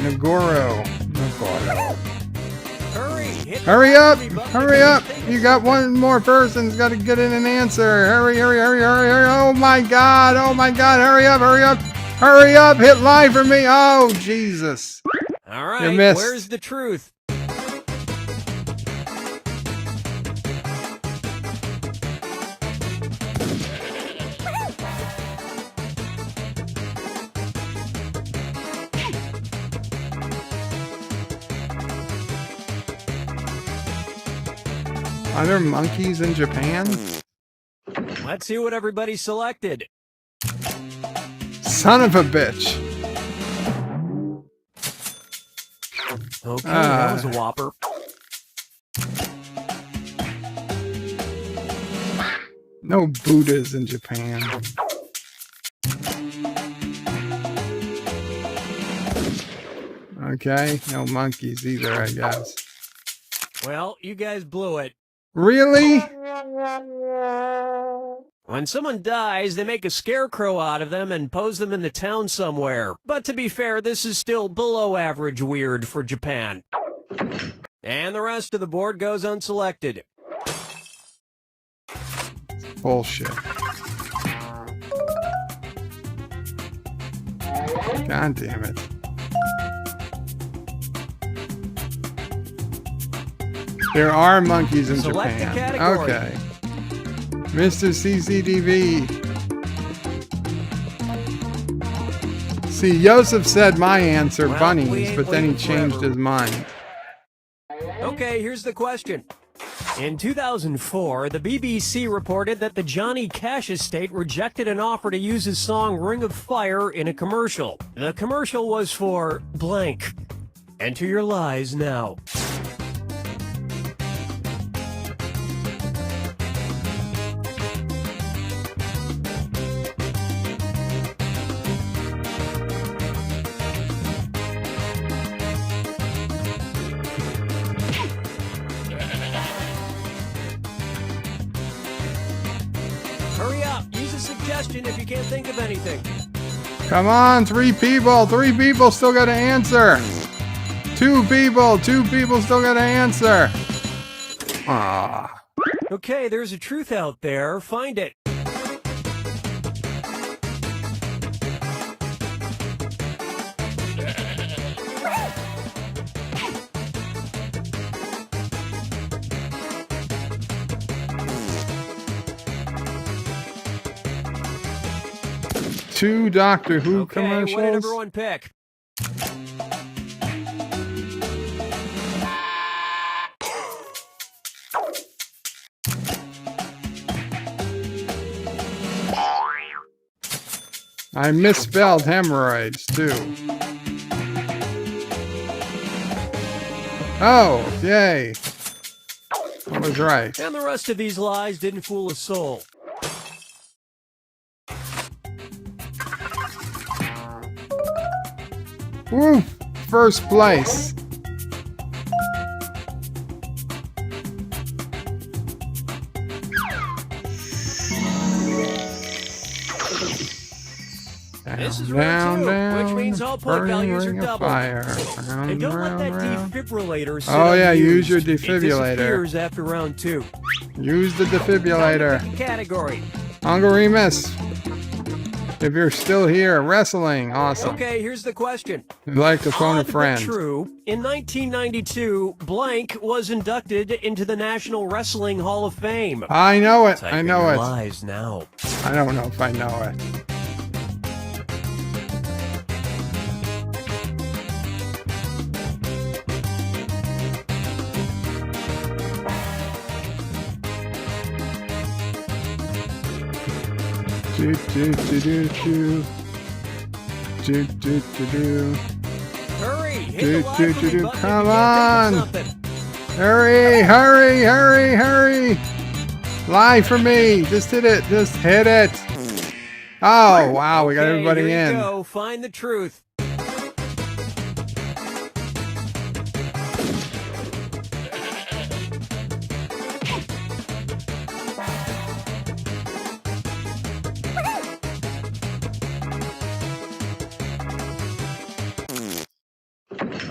Nagoro. Hurry up! Hurry up! You got one more person's got to get in an answer. Hurry, hurry, hurry, hurry, hurry. Oh my god, hurry up, hurry up. Hurry up, hit live for me. Oh, Jesus. All right, where's the truth? Are there monkeys in Japan? Let's see what everybody selected. Son of a bitch. Okay, that was a whopper. No Buddhas in Japan. Okay, no monkeys either, I guess. Well, you guys blew it. Really? When someone dies, they make a scarecrow out of them and pose them in the town somewhere. But to be fair, this is still below average weird for Japan. And the rest of the board goes unselected. Bullshit. God damn it. There are monkeys in Japan. Okay. Mr. CCDV. See, Joseph said my answer, bunnies, but then he changed his mind. Okay, here's the question. In 2004, the BBC reported that the Johnny Cash estate rejected an offer to use his song Ring of Fire in a commercial. The commercial was for blank. Enter your lies now. If you can't think of anything. Come on, 3 people. 3 people still got to answer. 2 people. 2 people still got to answer. Ah. Okay, there's a truth out there. Find it. 2 Doctor Who Okay, commercials. what did everyone pick? I misspelled hemorrhoids too. Oh, yay. I was right. And the rest of these lies didn't fool a soul. Woo! First place. This is round 2, which means all point values are ring of double. fire. Round, And don't round, let that round. defibrillator sit Oh yeah, unused. use your It defibrillator. disappears after round 2. Use the defibrillator. Category. Uncle Remus, if you're still here, wrestling, awesome. Okay, here's the question. You'd like to phone a Odd but friend. true. In 1992, blank was inducted into the National Wrestling Hall of Fame. I know it. Type I in know your it. lies now. I don't know if I know it. Do, do, do, do, do. Do, do, do, do. Hurry! Hit Do, the do, live do, for me do. button if Come you can't on! think of something. Hurry, hurry, hurry, hurry! Lie for me! Just hit it! Just hit it! Oh, wow, we got Okay, everybody here you in. go. Find the truth.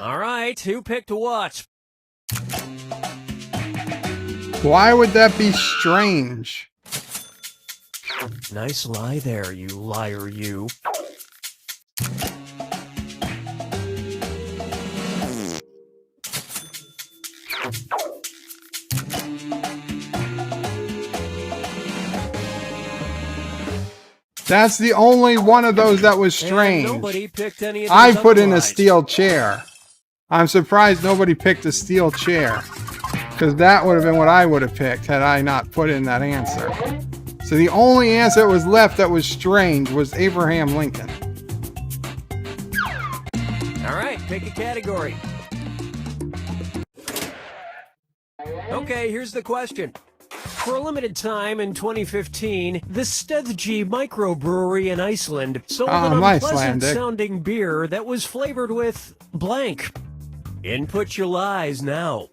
All right, who picked what? Why would that be strange? Nice lie there, you liar, you. That's the only one of those that was And strange. nobody picked any of I those put in a otherwise. steel chair. I'm surprised nobody picked a steel chair. Because that would have been what I would have picked had I not put in that answer. So the only answer that was left that was strange was Abraham Lincoln. All right, pick a category. Okay, here's the question. For a limited time in 2015, the Stethji microbrewery in Iceland sold an unpleasant-sounding beer that was flavored with blank. Input your lies now.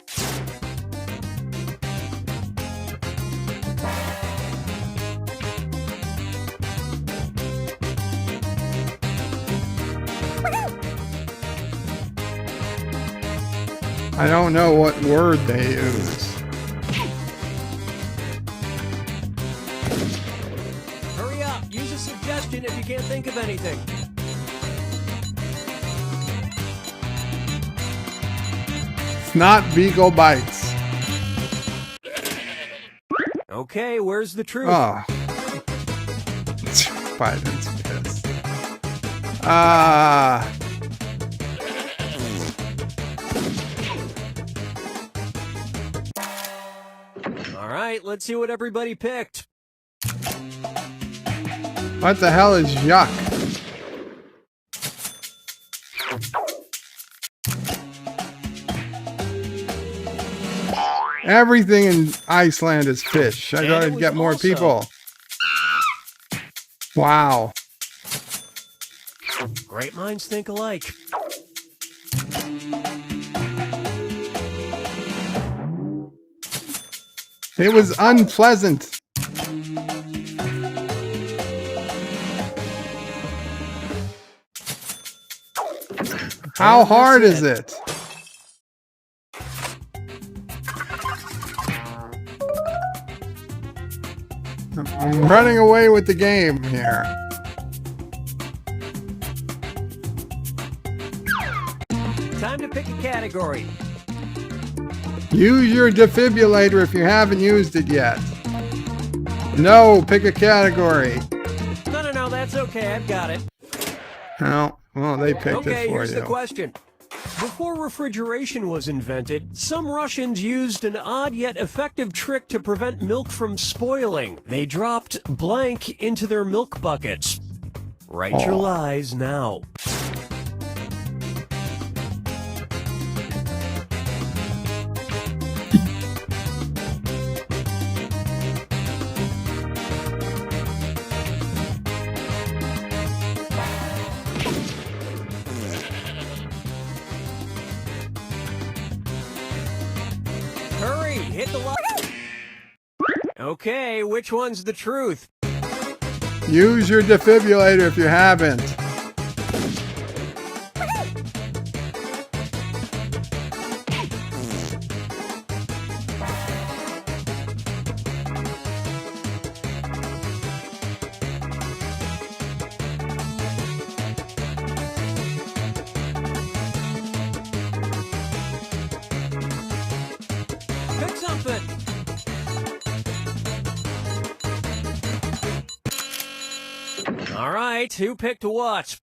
I don't know what word they use. Hurry up, use a suggestion if you can't think of anything. It's not Beagle Bites. Okay, where's the truth? Oh. Biden's pissed. All right, let's see what everybody picked. What the hell is yuck? Everything in Iceland is fish. I thought I'd get more people. Wow. Great minds think alike. It was unpleasant. How hard is it? I'm running away with the game here. Time to pick a category. Use your defibrillator if you haven't used it yet. No, pick a category. No, that's okay. Okay, I've got it. Well, they picked Okay, it for here's you. the question. Before refrigeration was invented, some Russians used an odd yet effective trick to prevent milk from spoiling. They dropped blank into their milk buckets. Write your lies now. Hurry, hit the light. Okay, which one's the truth? Use your defibrillator if you haven't. Pick something. All right, who picked what?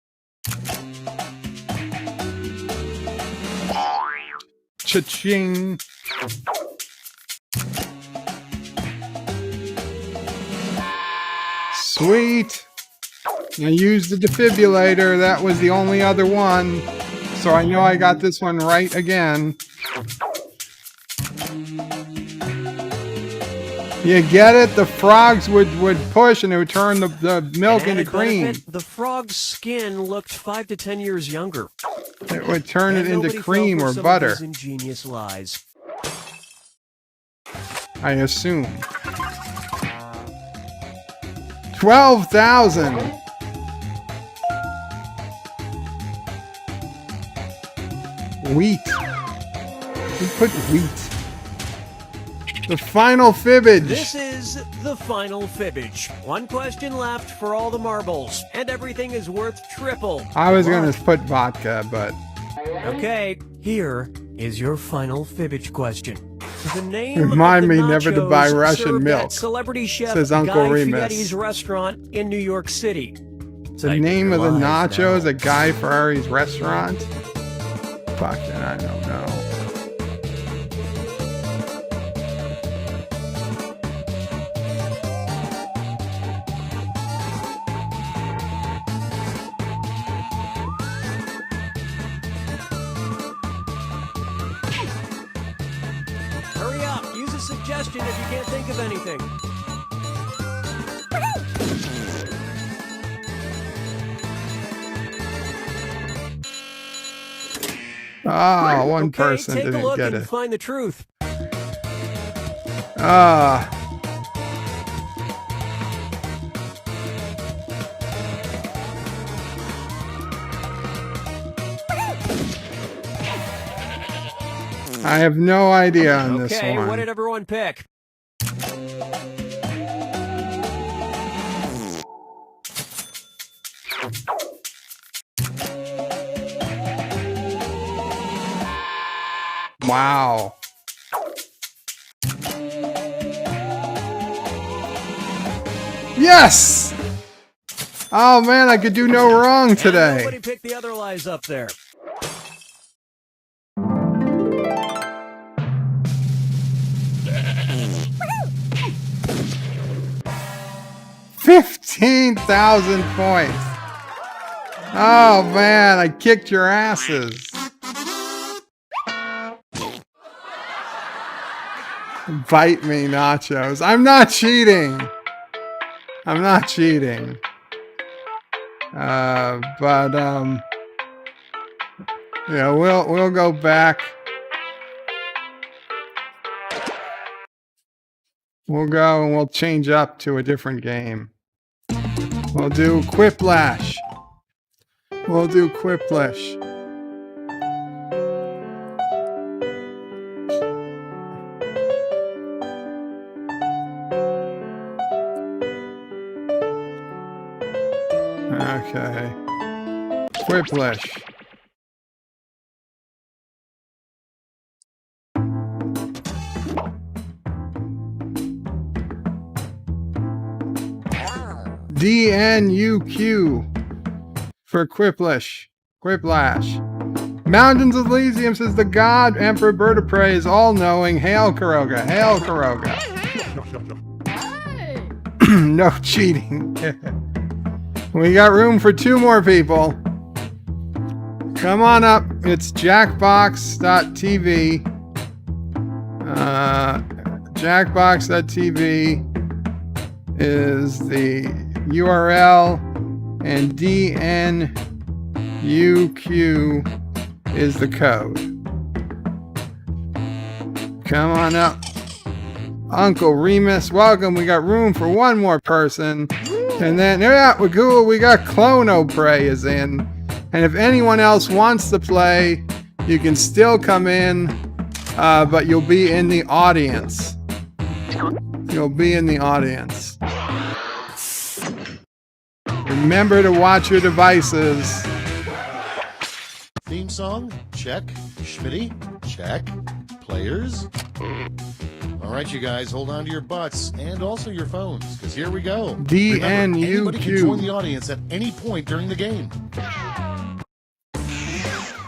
Cha-ching. Sweet. I used the defibrillator. That was the only other one. So I know I got this one right again. You get it? The frogs would push and it would turn the milk into Added cream. benefit, the frog's skin looked 5 to 10 years younger. It would turn And it into nobody cream fell for or some of butter, these ingenious lies. I assume. 12,000. Wheat. We put wheat. The final fibbage. This is the final fibbage. One question left for all the marbles, and everything is worth triple. I was Good going luck. to put vodka, but Okay, here is your final fibbage question. The name Remind of the me never to buy nachos Russian served milk, at celebrity chef says Uncle Guy Remus. Fieri's restaurant in New York City. the Type in name your of the lies nachos now. at Guy Fieri's restaurant? Fucking, I don't know. Hurry up, use a suggestion if you can't think of anything. Ah, one Okay, person take a didn't look get and it. find the truth. Ah. I have no idea on this Okay, one. what did everyone pick? Wow. Yes! Oh man, I could do no wrong And today. nobody picked the other lies up there. $15,000 points. Oh man, I kicked your asses. Bite me, nachos. I'm not cheating. I'm not cheating. Yeah, we'll go back. We'll go and we'll change up to a different game. We'll do Quiplash. We'll do Quiplash. Okay. Quiplash. DNUQ for Quiplash. Mountains of Elysium says the God Emperor Bird of Prey is all-knowing. Hail Kuroga. Hail Kuroga. No cheating. We got room for 2 more people. Come on up. It's jackbox.tv. Jackbox.tv is the URL, and DNUQ is the code. Come on up. Uncle Remus, welcome. We got room for 1 more person. And then, yeah, we got Clono Prey is in. And if anyone else wants to play, you can still come in, but you'll be in the audience. You'll be in the audience. Remember to watch your devices. Theme song? Check. Schmitty? Check. Players? All right, you guys, hold on to your butts and also your phones, because here we go. DNUQ. Remember, anybody can join the audience at any point during the game.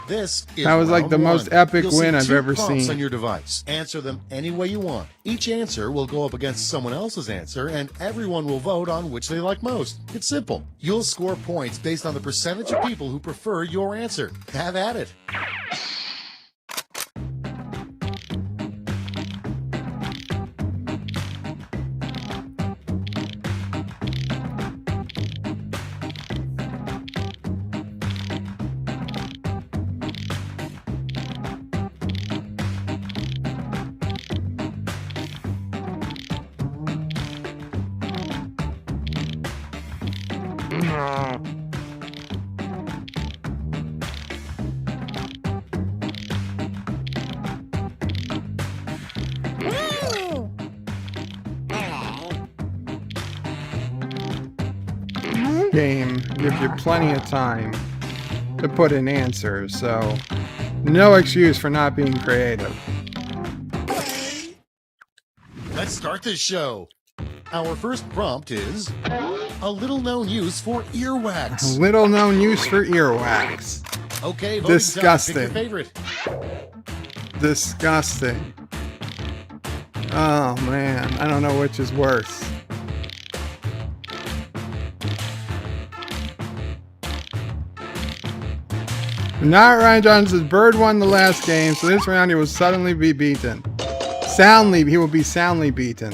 This is that was like the most epic win I've ever seen. On your device. Answer them any way you want. Each answer will go up against someone else's answer, and everyone will vote on which they like most. It's simple. You'll score points based on the percentage of people who prefer your answer. Have at it. Game gives you plenty of time to put in answers, so no excuse for not being creative. Let's start this show. Our first prompt is a little known use for earwax. Little known use for earwax. Okay, voting disgusting. time. Pick your favorite. Disgusting. Oh man, I don't know which is worse. Not Ryan Johnson says Bird won the last game, so this round he will suddenly be beaten. He will be soundly beaten.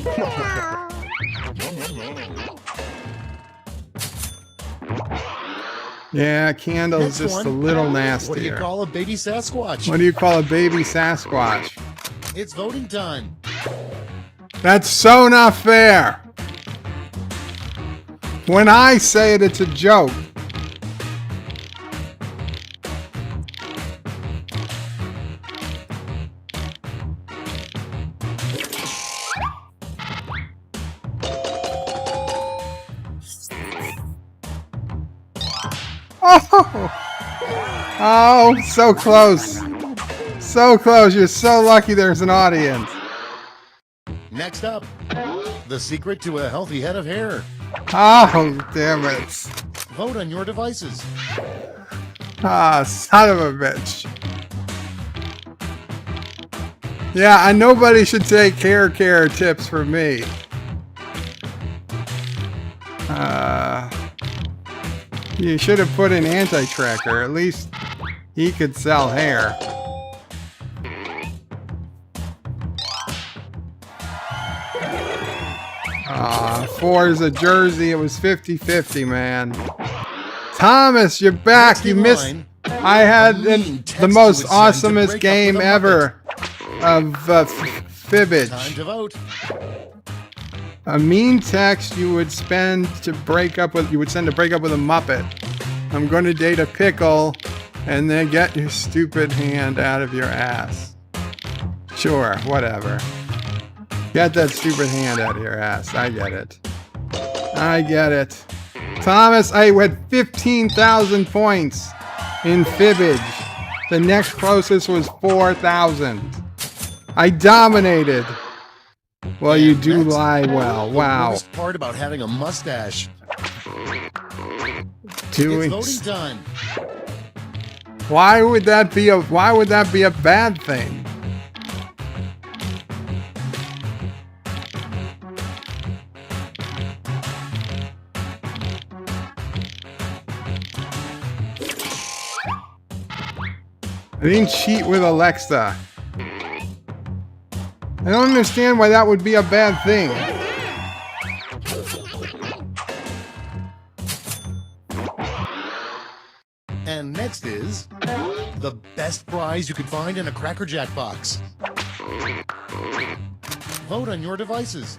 Yeah, Candle is just a little nastier. What do you call a baby Sasquatch? What do you call a baby Sasquatch? It's voting time. That's so not fair. When I say it, it's a joke. Oh, so close. So close. You're so lucky there's an audience. Next up, the secret to a healthy head of hair. Oh, damn it. Vote on your devices. Ah, son of a bitch. Yeah, and nobody should take hair care tips from me. You should have put in Anti-Tracker. At least he could sell hair. Forza Jersey. It was 50-50, man. Thomas, you're back. You missed. I had the most awesomest game ever of fibbage. Time to vote. A mean text you would send to break up with a Muppet. I'm going to date a pickle, and then get your stupid hand out of your ass. Sure, whatever. Get that stupid hand out of your ass. I get it. I get it. Thomas, I had 15,000 points in fibbage. The next closest was 4,000. I dominated. Well, you do lie well. The Wow. worst part about having a mustache. It's voting time. Why would that be a bad thing? I didn't cheat with Alexa. I don't understand why that would be a bad thing. And next is the best prize you could find in a Cracker Jack box. Vote on your devices.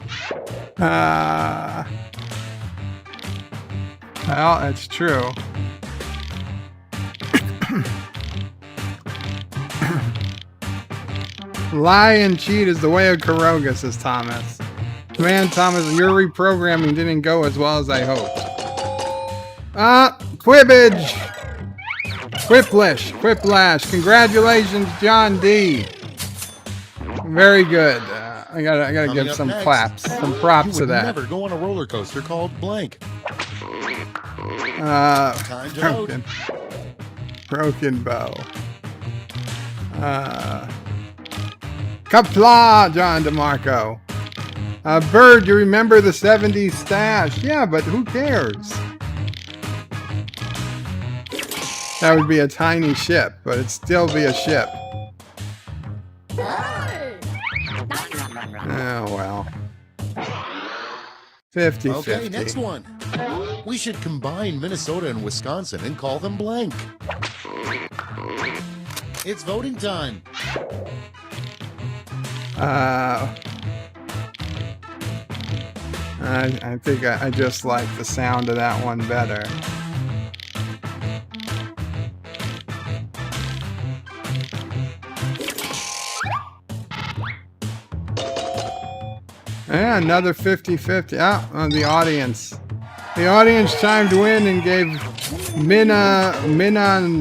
Well, that's true. Lie and cheat is the way of Karoga, says Thomas. Man, Thomas, your reprogramming didn't go as well as I hoped. Quibbage! Quiplash. Congratulations, John D. Very good. I gotta give some claps, some props to that. Never go on a roller coaster called blank. Time to broken bow. Qapla, John DeMarco. Bird, you remember the 70s stash? Yeah, but who cares? That would be a tiny ship, but it'd still be a ship. Oh, well. 50-50. Okay, next one. We should combine Minnesota and Wisconsin and call them blank. It's voting time. I think I just like the sound of that one better. Yeah, another 50-50. The audience. The audience chimed in and gave Minna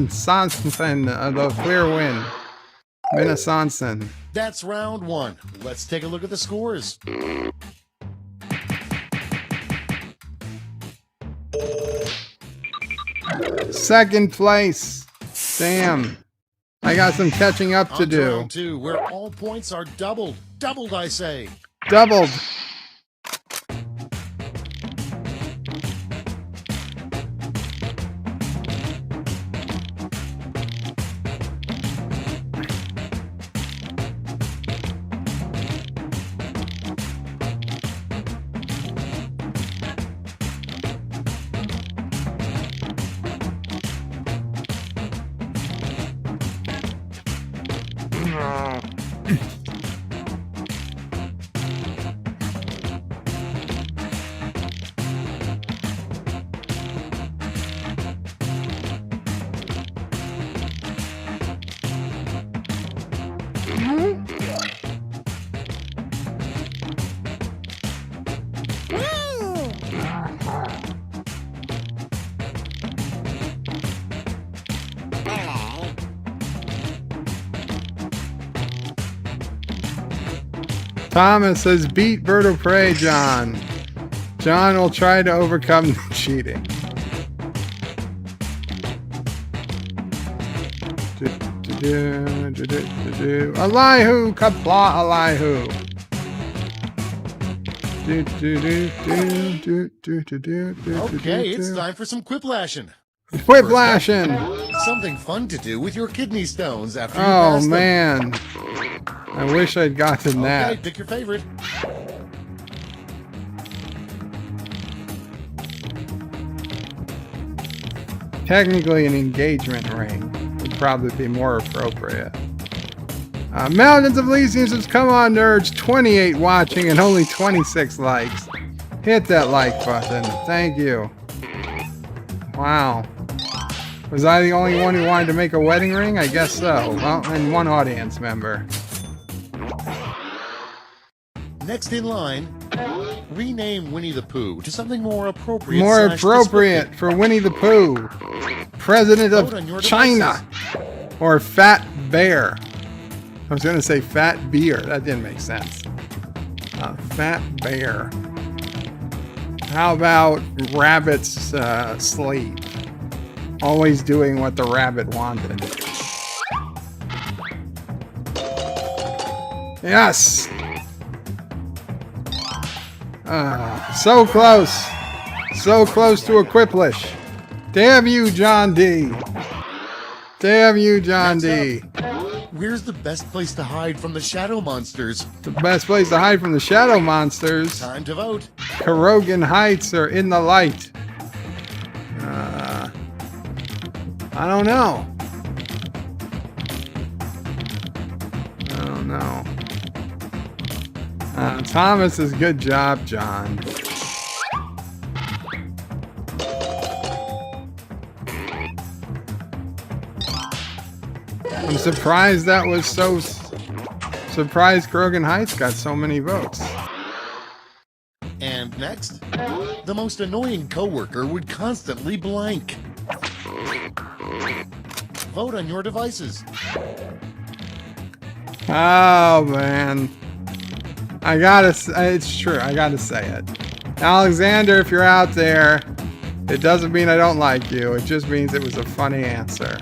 Sanson the clear win. Minna Sanson. That's round one. Let's take a look at the scores. Second place. Damn. I got some catching up to do. Round two, where all points are doubled. Doubled, I say. Doubled. Thomas says, beat Bird of Prey, John. John will try to overcome the cheating. Elihu, Qapla, Elihu. Okay, it's time for some quiplashing. Quiplashing! Something fun to do with your kidney stones after you pass them. Man. I wish I'd gotten that. Okay, pick your favorite. Technically, an engagement ring would probably be more appropriate. Mountains of Elysium says, come on, nerds. 28 watching and only 26 likes. Hit that like button. Thank you. Wow. Was I the only one who wanted to make a wedding ring? I guess so. Well, and one audience member. Next in line, rename Winnie the Pooh to something more appropriate. More appropriate for Winnie the Pooh. President of China. Or Fat Bear. I was going to say Fat Beer. That didn't make sense. Fat Bear. How about Rabbit's slave? Always doing what the rabbit wanted. Yes! So close! So close to a Quiplish. Damn you, John D. Damn you, John D. Where's the best place to hide from the shadow monsters? The best place to hide from the shadow monsters. Time to vote. Karogan Heights are in the light. I don't know. I don't know. Thomas's good job, John. I'm surprised that was so... Surprised Krogan Heights got so many votes. And next, the most annoying coworker would constantly blank. Vote on your devices. Oh, man. I gotta... It's true. I gotta say it. Alexander, if you're out there, it doesn't mean I don't like you. It just means it was a funny answer.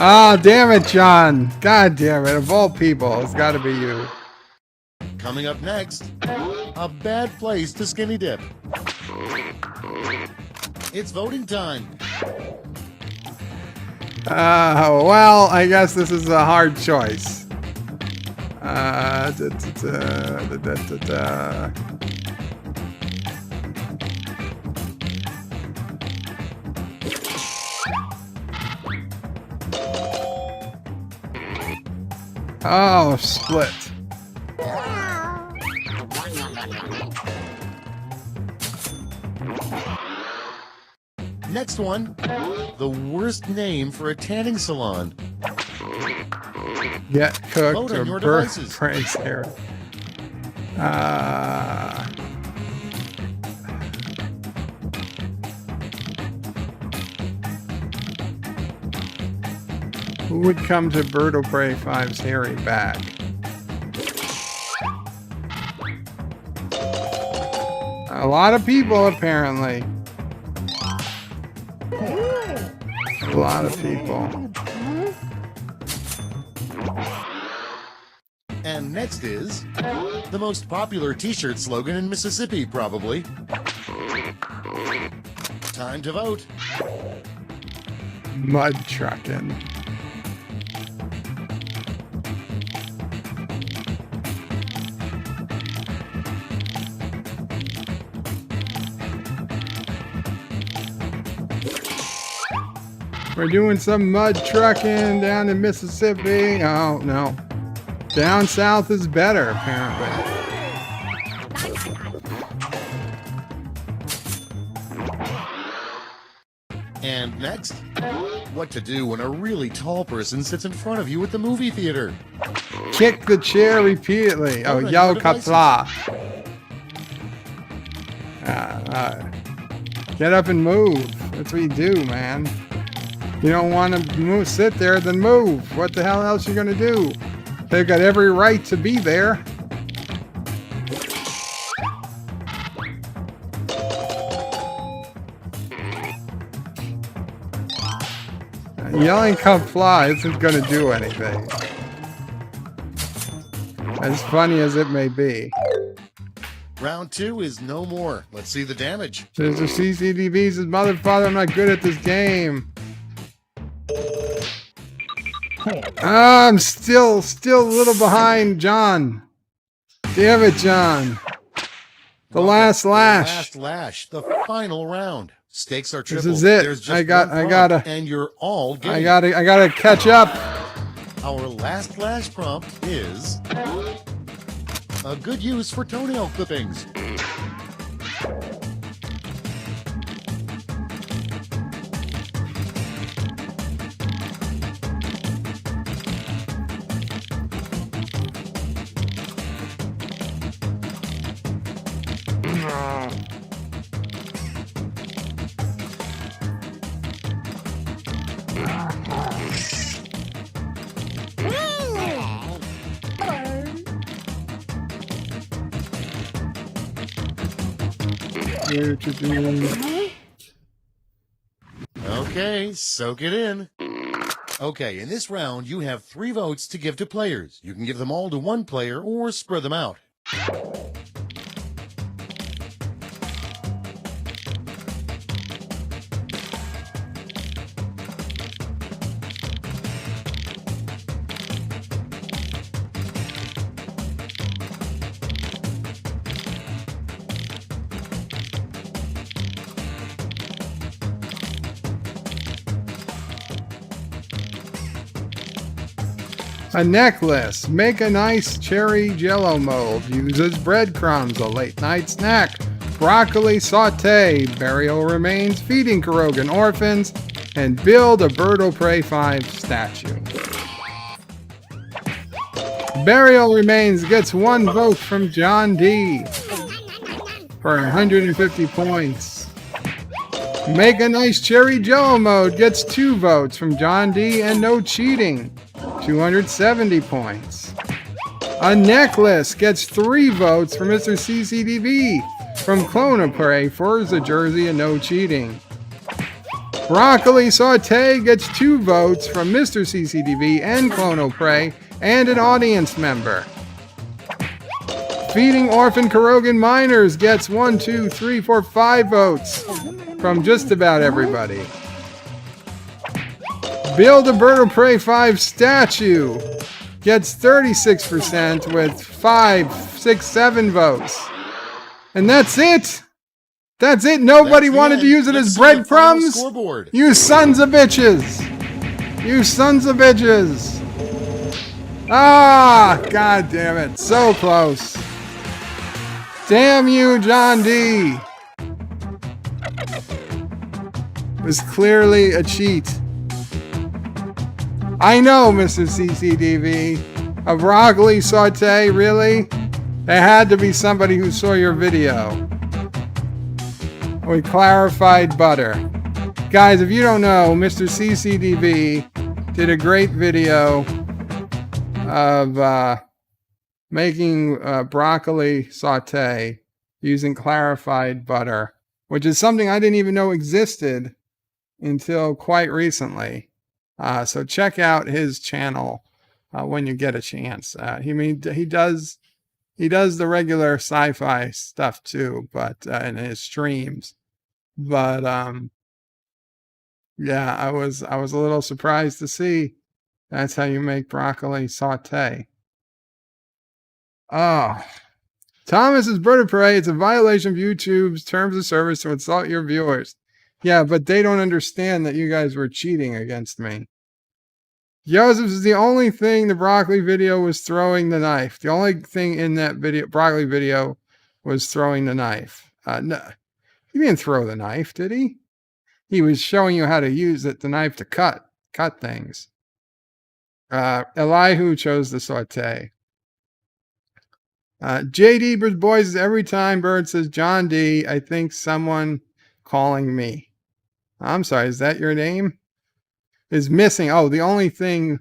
Ah, damn it, John. God damn it. Of all people, it's got to be you. Coming up next, a bad place to skinny dip. It's voting time. Well, I guess this is a hard choice. Oh, split. Next one, the worst name for a tanning salon. Get cooked Vote on or your burn devices. praise here. Who would come to Bird O'Prey 5's Harry back? A lot of people, apparently. A lot of people. And next is the most popular t-shirt slogan in Mississippi, probably. Time to vote. Mud trucking. We're doing some mud trucking down in Mississippi. Oh, no. Down south is better, apparently. And next, what to do when a really tall person sits in front of you at the movie theater. Kick the chair repeatedly. Oh, yo, Qapla. Get up and move. That's what you do, man. You don't want to move, sit there, then move. What the hell else you gonna do? They've got every right to be there. Yelling Qapla isn't gonna do anything. As funny as it may be. Round 2 is no more. Let's see the damage. There's a CCTV says, mother, father, I'm not good at this game. I'm still a little behind, John. Damn it, John. The last lash. Last lash. The final round. Stakes are triple. This is it. There's just I gotta. And you're all game. I gotta catch up. Our last lash prompt is a good use for toenail clippings. Okay, soak it in. Okay, in this round, you have 3 votes to give to players. You can give them all to one player or spread them out. A necklace. Make a nice cherry jello mold. Uses breadcrumbs. A late night snack. Broccoli saute. Burial remains. Feeding Kurogan orphans. And build a Bird of Prey 5 statue. Burial remains gets 1 vote from John D. for 150 points. Make a nice cherry jello mode gets 2 votes from John D. and no cheating. 270 points. A necklace gets 3 votes from Mr. CCDV from Clone of Prey, Forza Jersey, and no cheating. Broccoli saute gets 2 votes from Mr. CCDV and Clone of Prey and an audience member. Feeding Orphan Kurogan Miners gets 1, 2, 3, 4, 5 votes from just about everybody. Build a Bird of Prey 5 statue gets 36% with 5, 6, 7 votes. And that's it. That's it. Nobody wanted to use it as breadcrumbs. You sons of bitches. You sons of bitches. Ah, god damn it. So close. Damn you, John D. It was clearly a cheat. I know, Mr. CCDV. A broccoli saute, really? There had to be somebody who saw your video. With clarified butter. Guys, if you don't know, Mr. CCDV did a great video of making broccoli saute using clarified butter, which is something I didn't even know existed until quite recently. So check out his channel when you get a chance. He does the regular sci-fi stuff too, but in his streams. But yeah, I was a little surprised to see that's how you make broccoli saute. Oh, Thomas's Bird of Prey. It's a violation of YouTube's terms of service to insult your viewers. Yeah, but they don't understand that you guys were cheating against me. Joseph is the only thing the broccoli video was throwing the knife. The only thing in that video, broccoli video, was throwing the knife. No, he didn't throw the knife, did he? He was showing you how to use the knife to cut things. Elihu chose the saute. JD Boys, every time Bird says John D, I think someone calling me. I'm sorry, is that your name? Is missing. Oh, the only thing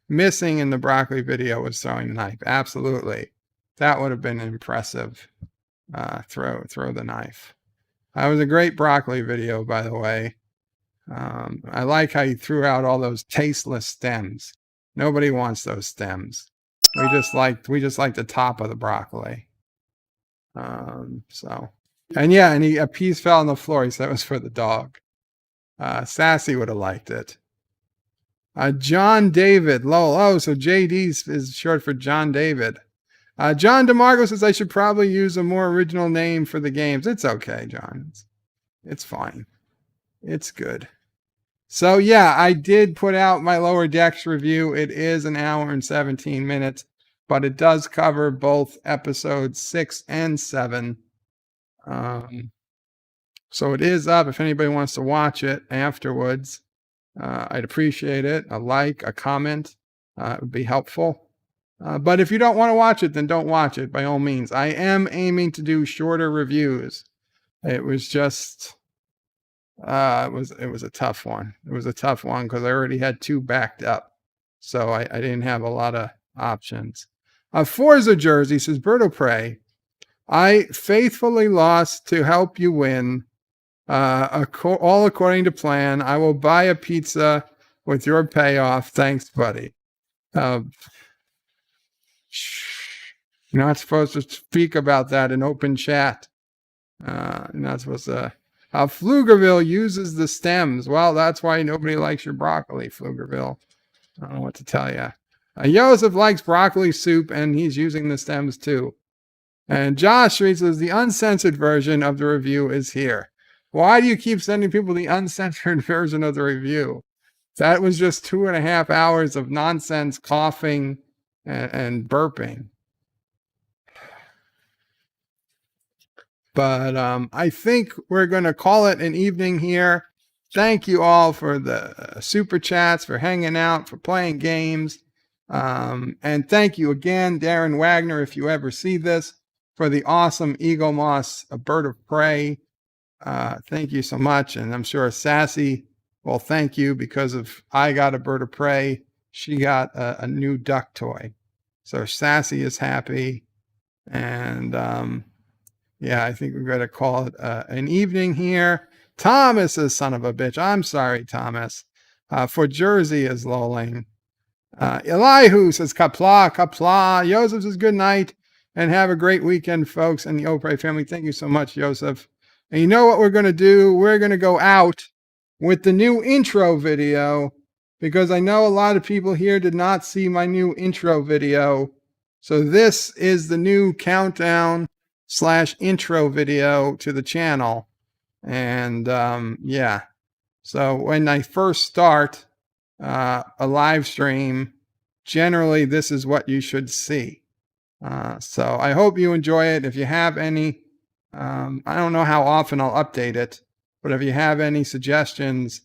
missing in the broccoli video was throwing the knife. Absolutely. That would have been impressive. Throw the knife. That was a great broccoli video, by the way. I like how you threw out all those tasteless stems. Nobody wants those stems. We just like the top of the broccoli. And a piece fell on the floor. He said it was for the dog. Sassy would have liked it. John David, lol. Oh, so JD is short for John David. John DeMarco says I should probably use a more original name for the games. It's okay, John. It's fine. It's good. So yeah, I did put out my Lower Decks review. It is 1 hour and 17 minutes, but it does cover both episodes 6 and 7. So it is up if anybody wants to watch it afterwards. I'd appreciate it. A like, a comment would be helpful. But if you don't want to watch it, then don't watch it by all means. I am aiming to do shorter reviews. It was just it was a tough one. It was a tough one because I already had 2 backed up, so I didn't have a lot of options. Forza Jersey says, Berto Prey, I faithfully lost to help you win. All according to plan. I will buy a pizza with your payoff. Thanks, buddy. You're not supposed to speak about that in open chat. You're not supposed to. Pflugerville uses the stems. Well, that's why nobody likes your broccoli, Pflugerville. I don't know what to tell you. Joseph likes broccoli soup, and he's using the stems too. And Josh Street says, the uncensored version of the review is here. Why do you keep sending people the uncensored version of the review? That was just 2.5 hours of nonsense, coughing, and burping. But I think we're going to call it an evening here. Thank you all for the super chats, for hanging out, for playing games. And thank you again, Darren Wagner, if you ever see this, for the awesome Eagle Moss, a bird of prey. Thank you so much. And I'm sure Sassy will thank you because of I got a bird of prey. She got a new duck toy. So Sassy is happy. And yeah, I think we're going to call it an evening here. Thomas is son of a bitch. I'm sorry, Thomas. For Jersey is lolling. Elihu says, Qapla, Qapla. Joseph says, good night and have a great weekend, folks. And the Opry family, thank you so much, Joseph. And you know what we're going to do? We're going to go out with the new intro video because I know a lot of people here did not see my new intro video. So this is the new countdown/intro video to the channel. And yeah, so when I first start a live stream, generally this is what you should see. So I hope you enjoy it. If you have any, I don't know how often I'll update it, but if you have any suggestions,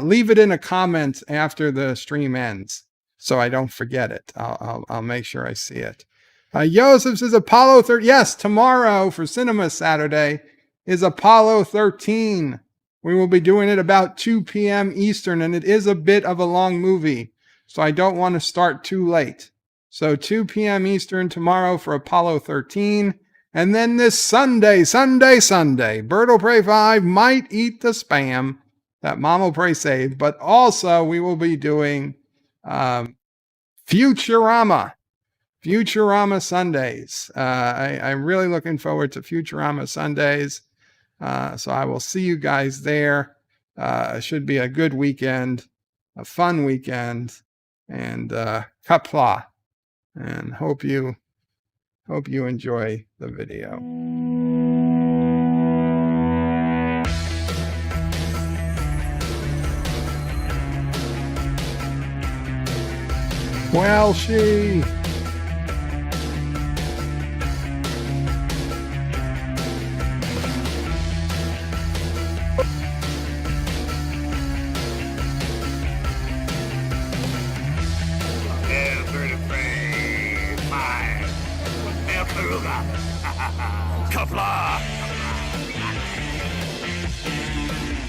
leave it in a comment after the stream ends so I don't forget it. I'll make sure I see it. Joseph says Apollo 13. Yes, tomorrow for Cinema Saturday is Apollo 13. We will be doing it about 2 p.m. Eastern, and it is a bit of a long movie, so I don't want to start too late. So 2 p.m. Eastern tomorrow for Apollo 13. And then this Sunday, Berto Prey 5 might eat the spam that Mama Prey saved, but also we will be doing Futurama Sundays. I'm really looking forward to Futurama Sundays. So I will see you guys there. It should be a good weekend, a fun weekend, and Qapla. And hope you enjoy the video. Well, she. Qapla!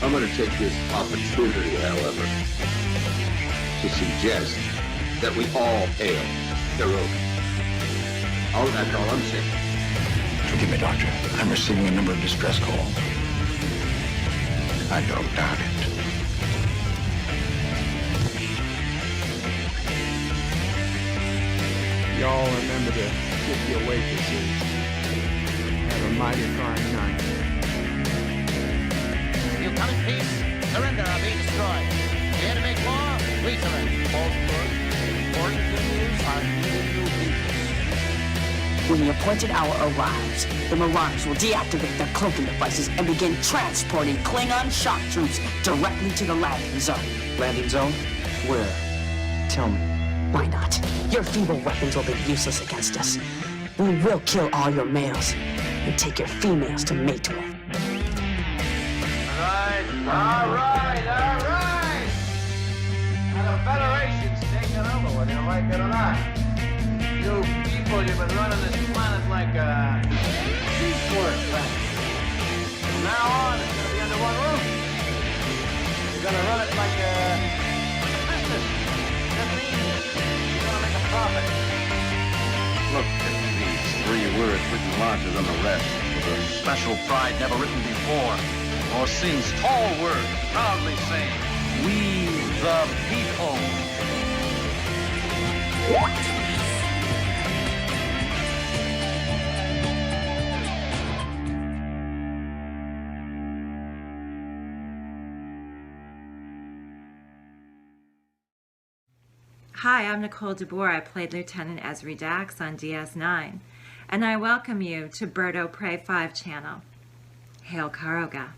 I'm going to take this opportunity, however, to suggest that we all hail heroic. Oh, that's all I'm saying. Forgive me, Doctor. I'm receiving a number of distress calls. I don't doubt it. Y'all remember to tip your waitresses. Have a mighty fine night. You come in peace, surrender or be destroyed. Here to make war, we surrender. Falsehood, important news are needed new people. When the appointed hour arrives, the Marauders will deactivate their cloaking devices and begin transporting Klingon shock troops directly to the landing zone. Landing zone? Where? Tell me. Why not? Your feeble weapons will be useless against us. We will kill all your males and take your females to mate with. All right. Now the Federation's taking over, whether you like it or not. You people, you've been running this planet like a piecework factory. From now on, it's gonna be under one roof. words written larger than the rest, with a special pride never written before, or sings tall words, proudly saying, "We the people." Hi, I'm Nicole DeBoer. I played Lieutenant Esri Dax on DS9, and I welcome you to Birdo Prey 5 channel. Hail Karoga.